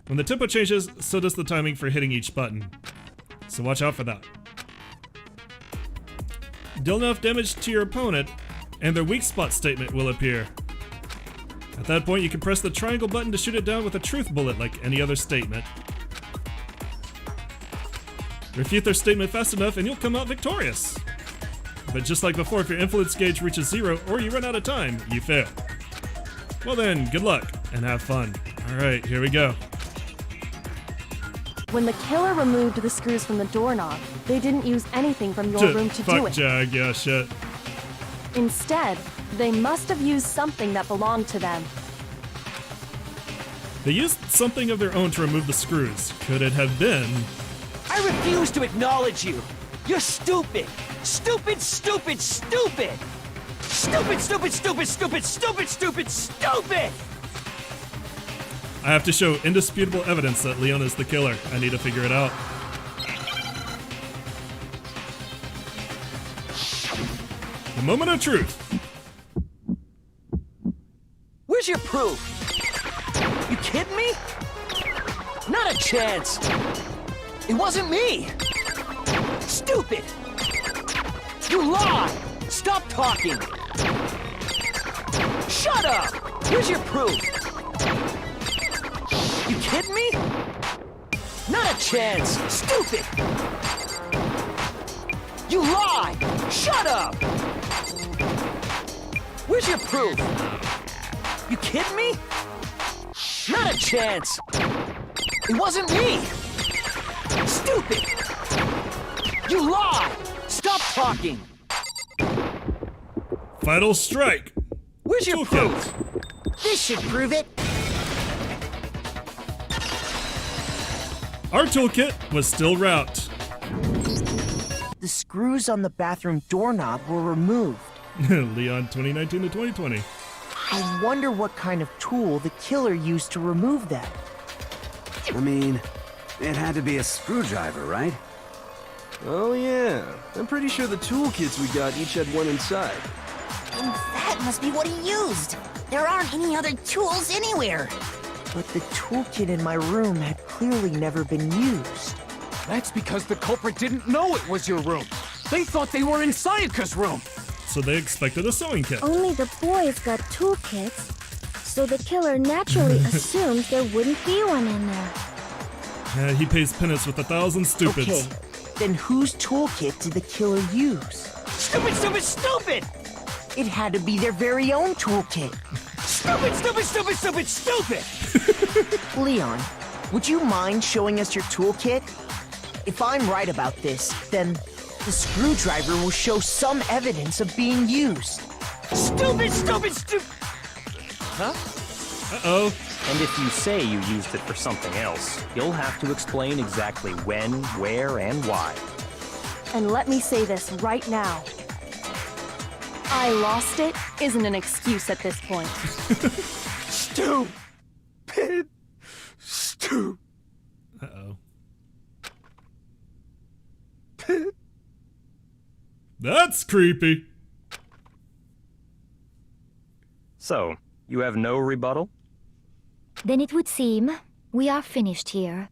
When the tempo changes, so does the timing for hitting each button. So watch out for that. Deal enough damage to your opponent, and their weak spot statement will appear. At that point, you can press the triangle button to shoot it down with a truth bullet like any other statement. Refute their statement fast enough and you'll come out victorious. But just like before, if your influence gauge reaches 0 or you run out of time, you fail. Well then, good luck and have fun. Alright, here we go. When the killer removed the screws from the doorknob, they didn't use anything from your room to do it. Jag, yeah, shit. Instead, they must have used something that belonged to them. They used something of their own to remove the screws. Could it have been... I refuse to acknowledge you! You're stupid! Stupid, stupid, stupid! Stupid, stupid, stupid, stupid, stupid, stupid, stupid! I have to show indisputable evidence that Leon is the killer. I need to figure it out. The moment of truth. Where's your proof? You kidding me? Not a chance! It wasn't me! Stupid! You lie! Stop talking! Shut up! Here's your proof! You kidding me? Not a chance! Stupid! You lie! Shut up! Where's your proof? You kidding me? Not a chance! It wasn't me! Stupid! You lie! Stop talking! Final strike! Where's your proof? This should prove it. Our toolkit was still wrapped. The screws on the bathroom doorknob were removed. Leon 2019 to 2020. I wonder what kind of tool the killer used to remove them. I mean, it had to be a screwdriver, right? Oh yeah, I'm pretty sure the toolkits we got each had one inside. And that must be what he used. There aren't any other tools anywhere. But the toolkit in my room had clearly never been used. That's because the culprit didn't know it was your room. They thought they were in Sayaka's room. So they expected a sewing kit. Only the boys got toolkits, so the killer naturally assumed there wouldn't be one in there. He pays penance with 1,000 stupids. Okay, then whose toolkit did the killer use? Stupid, stupid, stupid! It had to be their very own toolkit. Stupid, stupid, stupid, stupid, stupid! Leon, would you mind showing us your toolkit? If I'm right about this, then the screwdriver will show some evidence of being used. Stupid, stupid, stupid! Huh? Uh-oh. And if you say you used it for something else, you'll have to explain exactly when, where, and why. And let me say this right now. I lost it isn't an excuse at this point. Stupid. Stupid. Uh-oh. That's creepy. So, you have no rebuttal? Then it would seem we are finished here.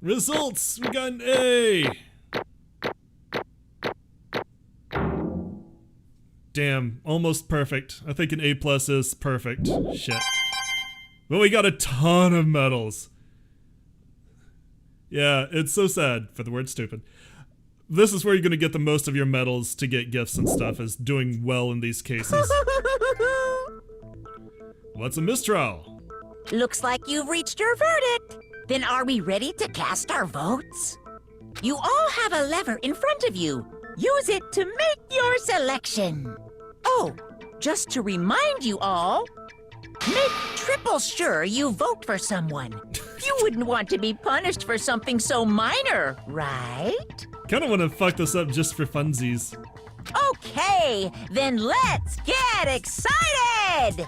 Results! We got an A! Damn, almost perfect. I think an A+ is perfect. Shit. But we got a ton of medals. Yeah, it's so sad for the word stupid. This is where you're gonna get the most of your medals to get gifts and stuff, is doing well in these cases. What's a mistrial? Looks like you've reached your verdict. Then are we ready to cast our votes? You all have a lever in front of you. Use it to make your selection. Oh, just to remind you all, make triple sure you vote for someone. You wouldn't want to be punished for something so minor, right? Kinda wanna fuck this up just for funsies. Okay, then let's get excited!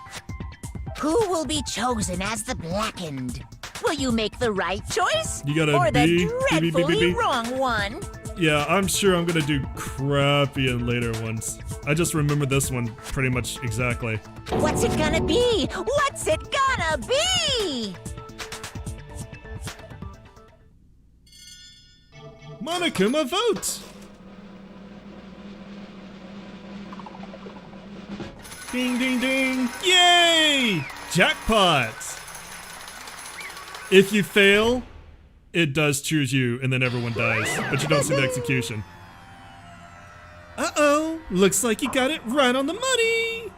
Who will be chosen as the blackened? Will you make the right choice? You got a or B, the dreadfully wrong one? Yeah, I'm sure I'm gonna do crappy in later ones. I just remember this one pretty much exactly. What's it gonna be? What's it gonna be? Monokuma vote! Ding ding ding! Yay! Jackpot! If you fail, it does choose you and then everyone dies, but you don't see the execution. Uh-oh, looks like you got it right on the money!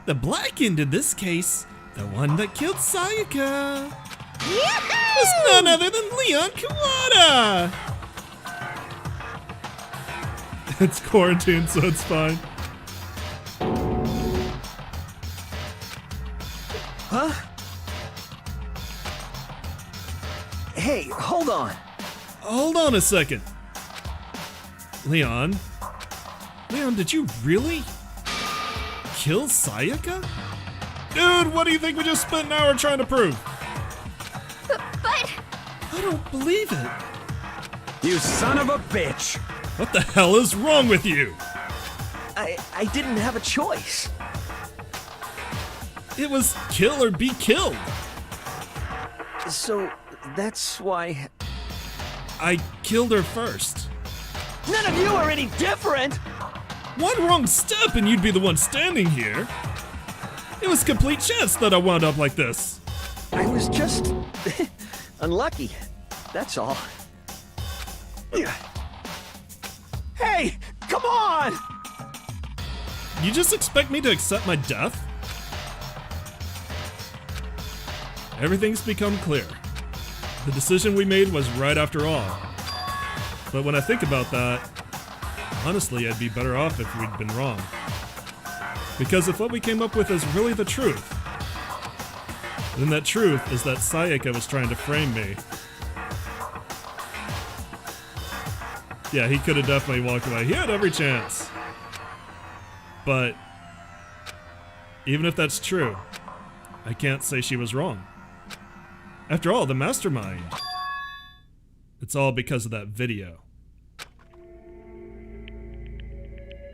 The blackened in this case, the one that killed Sayaka, was none other than Leon Kawada! It's quarantine, so it's fine. Huh? Hey, hold on. Hold on a second. Leon? Leon, did you really kill Sayaka? Dude, what do you think we just spent an hour trying to prove? But... I don't believe it. You son of a bitch! What the hell is wrong with you? I didn't have a choice. It was kill or be killed. So, that's why... I killed her first. None of you are any different! One wrong step and you'd be the one standing here. It was complete chance that I wound up like this. I was just... unlucky. That's all. Hey! Come on! You just expect me to accept my death? Everything's become clear. The decision we made was right after all. But when I think about that, honestly, I'd be better off if we'd been wrong. Because if what we came up with is really the truth, then that truth is that Sayaka was trying to frame me. Yeah, he could have definitely walked away. He had every chance. But even if that's true, I can't say she was wrong. After all, the mastermind. It's all because of that video.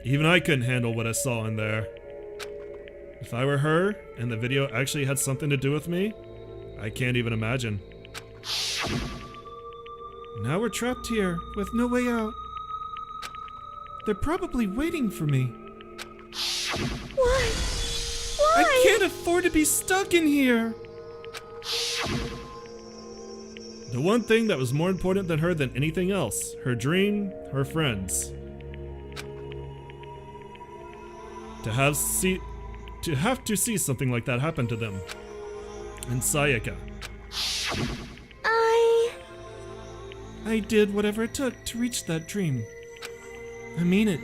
Even I couldn't handle what I saw in there. If I were her, and the video actually had something to do with me, I can't even imagine. Now we're trapped here, with no way out. They're probably waiting for me. Why? Why? I can't afford to be stuck in here! The one thing that was more important than her than anything else, her dream, her friends. To have to see something like that happen to them. And Sayaka. I did whatever it took to reach that dream. I mean it.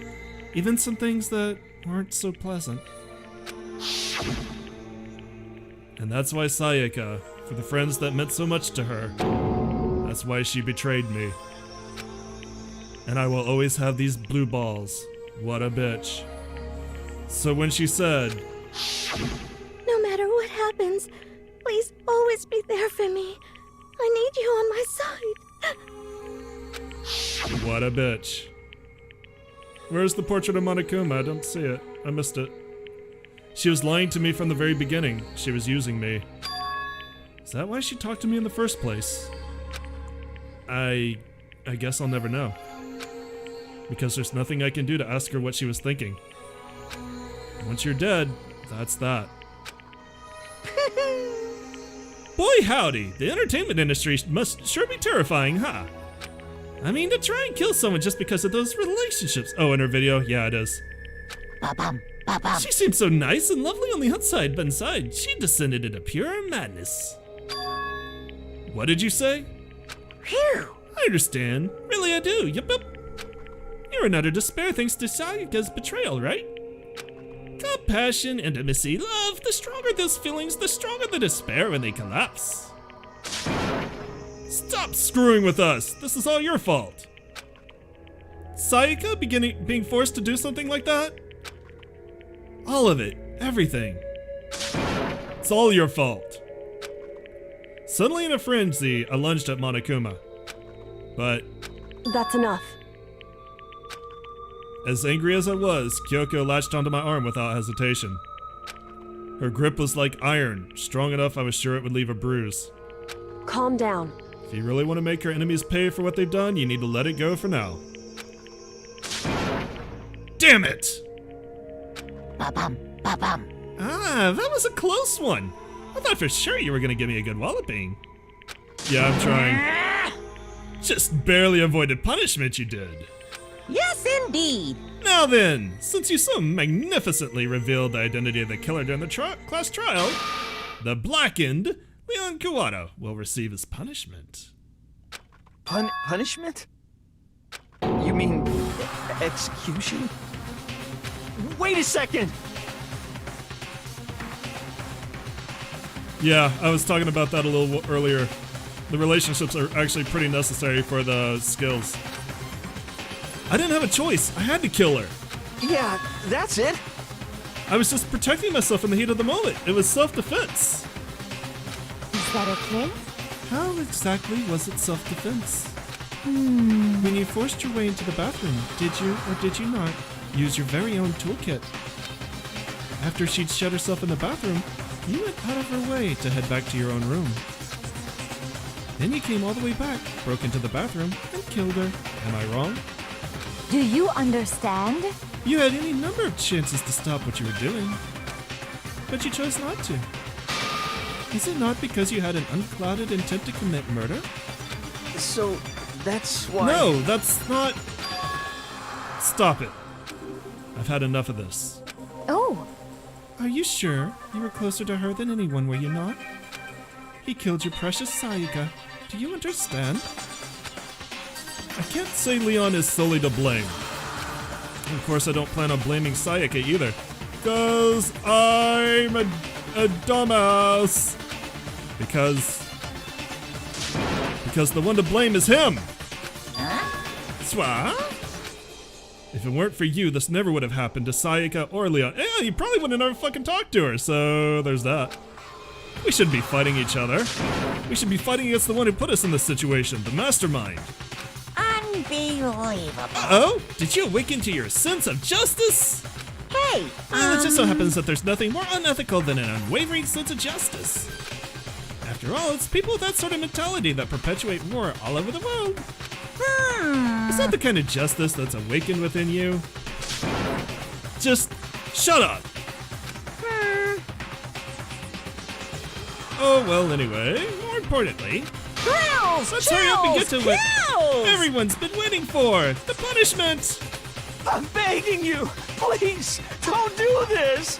Even some things that weren't so pleasant. And that's why Sayaka, for the friends that meant so much to her, that's why she betrayed me. And I will always have these blue balls. What a bitch. So when she said, No matter what happens, please always be there for me. I need you on my side. what a bitch. Where's the portrait of Monokuma? I don't see it. I missed it. She was lying to me from the very beginning. She was using me. Is that why she talked to me in the first place? I guess I'll never know. Because there's nothing I can do to ask her what she was thinking. Once you're dead, that's that. Boy howdy, the entertainment industry must sure be terrifying, huh? I mean, to try and kill someone just because of those relationships. Oh, in her video? Yeah, it is. Ba-bum, ba-bum. She seemed so nice and lovely on the outside, but inside, she descended into pure madness. What did you say? Phew. I understand. Really, I do. Yup, yup. You're in utter despair thanks to Sayaka's betrayal, right? Compassion, intimacy, love. The stronger those feelings, the stronger the despair when they collapse. Stop screwing with us. This is all your fault. Sayaka being forced to do something like that? All of it. Everything. It's all your fault. Suddenly in a frenzy, I lunged at Monokuma. But That's enough. as angry as I was, Kyoko latched onto my arm without hesitation. Her grip was like iron, strong enough I was sure it would leave a bruise. Calm down. If you really want to make your enemies pay for what they've done, you need to let it go for now. Damn it! Ba-bum, ba-bum. Ah, that was a close one. I thought for sure you were gonna give me a good walloping. Yeah, I'm trying. Just barely avoided punishment, you did. Yes, indeed. Now then, since you so magnificently revealed the identity of the killer during the class trial, the blackened Leon Kawada will receive his punishment. Punishment? You mean execution? Wait a second! Yeah, I was talking about that a little earlier. The relationships are actually pretty necessary for the skills. I didn't have a choice. I had to kill her. Yeah, that's it. I was just protecting myself in the heat of the moment. It was self-defense. Is that okay? How exactly was it self-defense? When you forced your way into the bathroom, did you or did you not use your very own toolkit? After she'd shut herself in the bathroom, you went out of her way to head back to your own room. Then you came all the way back, broke into the bathroom, and killed her. Am I wrong? Do you understand? You had any number of chances to stop what you were doing, but you chose not to. Is it not because you had an unclouded intent to commit murder? So, that's why... No, that's not... Stop it. I've had enough of this. Oh, Are you sure? You were closer to her than anyone, were you not? He killed your precious Sayaka. Do you understand? I can't say Leon is solely to blame. Of course, I don't plan on blaming Sayaka either. Because I'm a dumbass. Because the one to blame is him. Swa? If it weren't for you, this never would have happened to Sayaka or Leon. Yeah, you probably would have never fucking talked to her, so there's that. We shouldn't be fighting each other. We should be fighting against the one who put us in this situation, the mastermind. Unbelievable. Uh-oh? Did you awaken to your sense of justice? Hey, Well, it just so happens that there's nothing more unethical than an unwavering sense of justice. After all, it's people with that sort of mentality that perpetuate war all over the world. Is that the kind of justice that's awakened within you? Just shut up. Oh, well, anyway, more importantly, Grills, let's hurry up and get to what kills! everyone's been waiting for, the punishment. I'm begging you! Please, don't do this!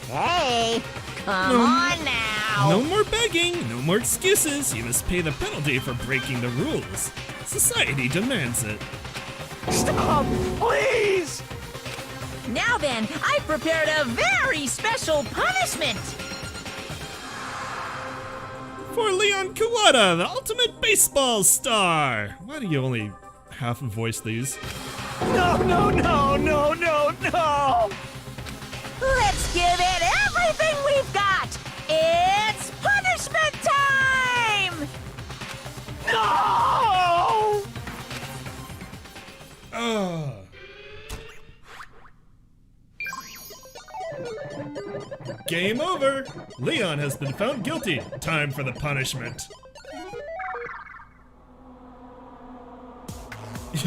Hey, come on now. No more begging, no more excuses. You must pay the penalty for breaking the rules. Society demands it. Stop! Please! Now then, I've prepared a very special punishment. For Leon Kawada, the ultimate baseball star. Why do you only half voice these? No, no, no, no, no, no! Let's give it everything we've got. It's punishment time! No! Game over. Leon has been found guilty. Time for the punishment.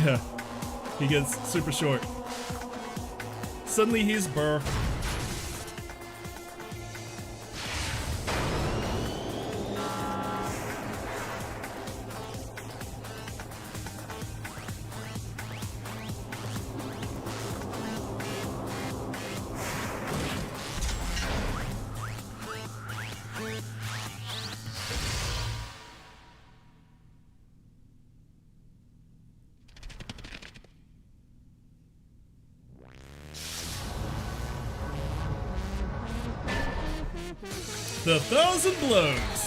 Yeah, he gets super short. Suddenly he's Burr. The Thousand Blows.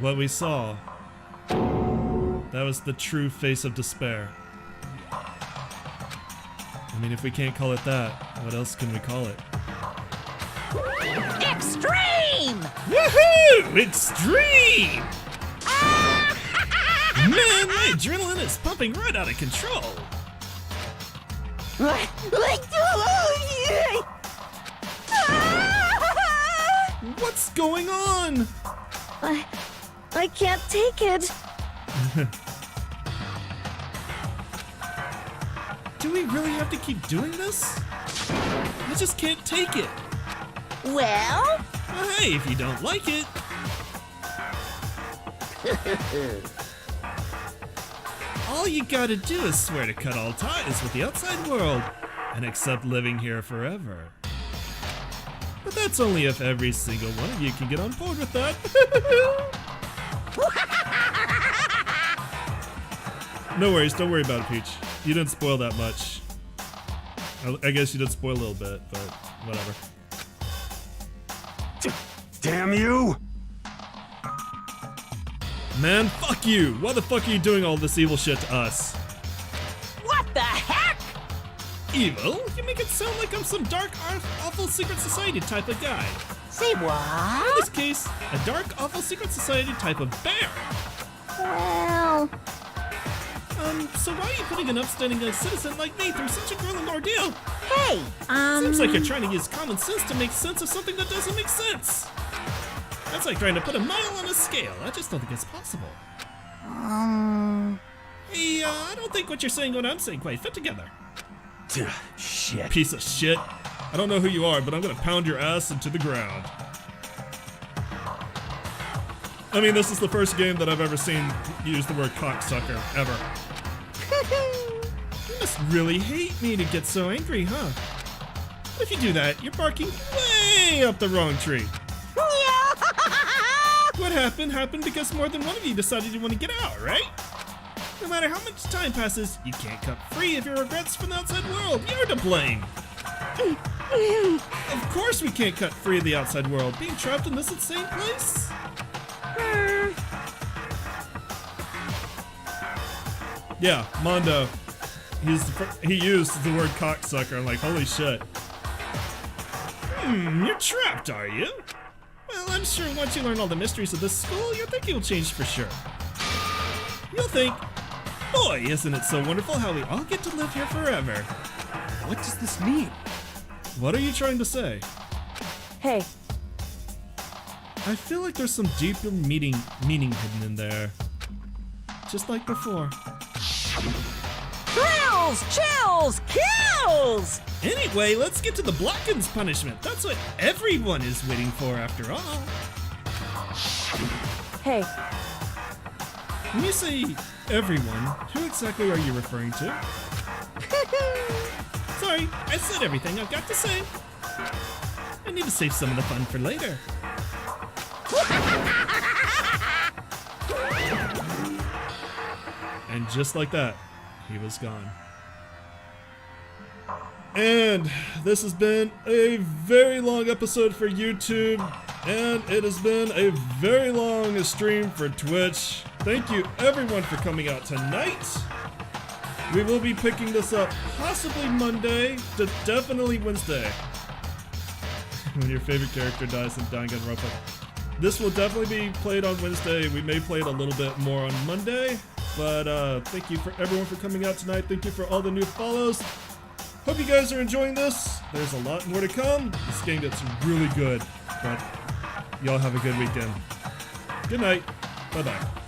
What we saw, that was the true face of despair. I mean, if we can't call it that, what else can we call it? Extreme! Woohoo! Extreme! Man, my adrenaline is pumping right out of control. What's going on? I can't take it. Do we really have to keep doing this? I just can't take it. Well? Hey, if you don't like it. All you gotta do is swear to cut all ties with the outside world and accept living here forever. But that's only if every single one of you can get on board with that. No worries, don't worry about it, Peach. You didn't spoil that much. I guess you did spoil a little bit, but whatever. Damn you! Man, fuck you! Why the fuck are you doing all this evil shit to us? What the heck? Evil? You make it sound like I'm some dark, awful secret society type of guy. Say what? In this case, a dark, awful secret society type of bear. Well... So why are you putting an upstanding citizen like me through such a grueling ordeal? Hey, Seems like you're trying to use common sense to make sense of something that doesn't make sense. That's like trying to put a mile on a scale. I just don't think it's possible. Hey, I don't think what you're saying and what I'm saying quite fit together. Shit. Piece of shit. I don't know who you are, but I'm gonna pound your ass into the ground. I mean, this is the first game that I've ever seen use the word cocksucker, ever. You must really hate me to get so angry, huh? But if you do that, you're barking way up the wrong tree. What happened because more than one of you decided you want to get out, right? No matter how much time passes, you can't cut free of your regrets from the outside world. You're to blame. Of course we can't cut free of the outside world, being trapped in this insane place. Yeah, Mondo. He used the word cocksucker. I'm like, holy shit. You're trapped, are you? Well, I'm sure once you learn all the mysteries of this school, your thinking will change for sure. You'll think, boy, isn't it so wonderful how we all get to live here forever. What does this mean? What are you trying to say? Hey, I feel like there's some deeper meaning hidden in there. Just like before. Thrills, chills, kills! Anyway, let's get to the Blacken's punishment. That's what everyone is waiting for after all. hey, When you say everyone, who exactly are you referring to? Sorry, I said everything I've got to say. I need to save some of the fun for later. And just like that, he was gone. And this has been a very long episode for YouTube, and it has been a very long stream for Twitch. Thank you everyone for coming out tonight. We will be picking this up possibly Monday to definitely Wednesday. When your favorite character dies in Danganronpa. This will definitely be played on Wednesday. We may play it a little bit more on Monday. But thank you for everyone for coming out tonight. Thank you for all the new follows. Hope you guys are enjoying this. There's a lot more to come. This game gets really good. But y'all have a good weekend. Good night. Bye-bye.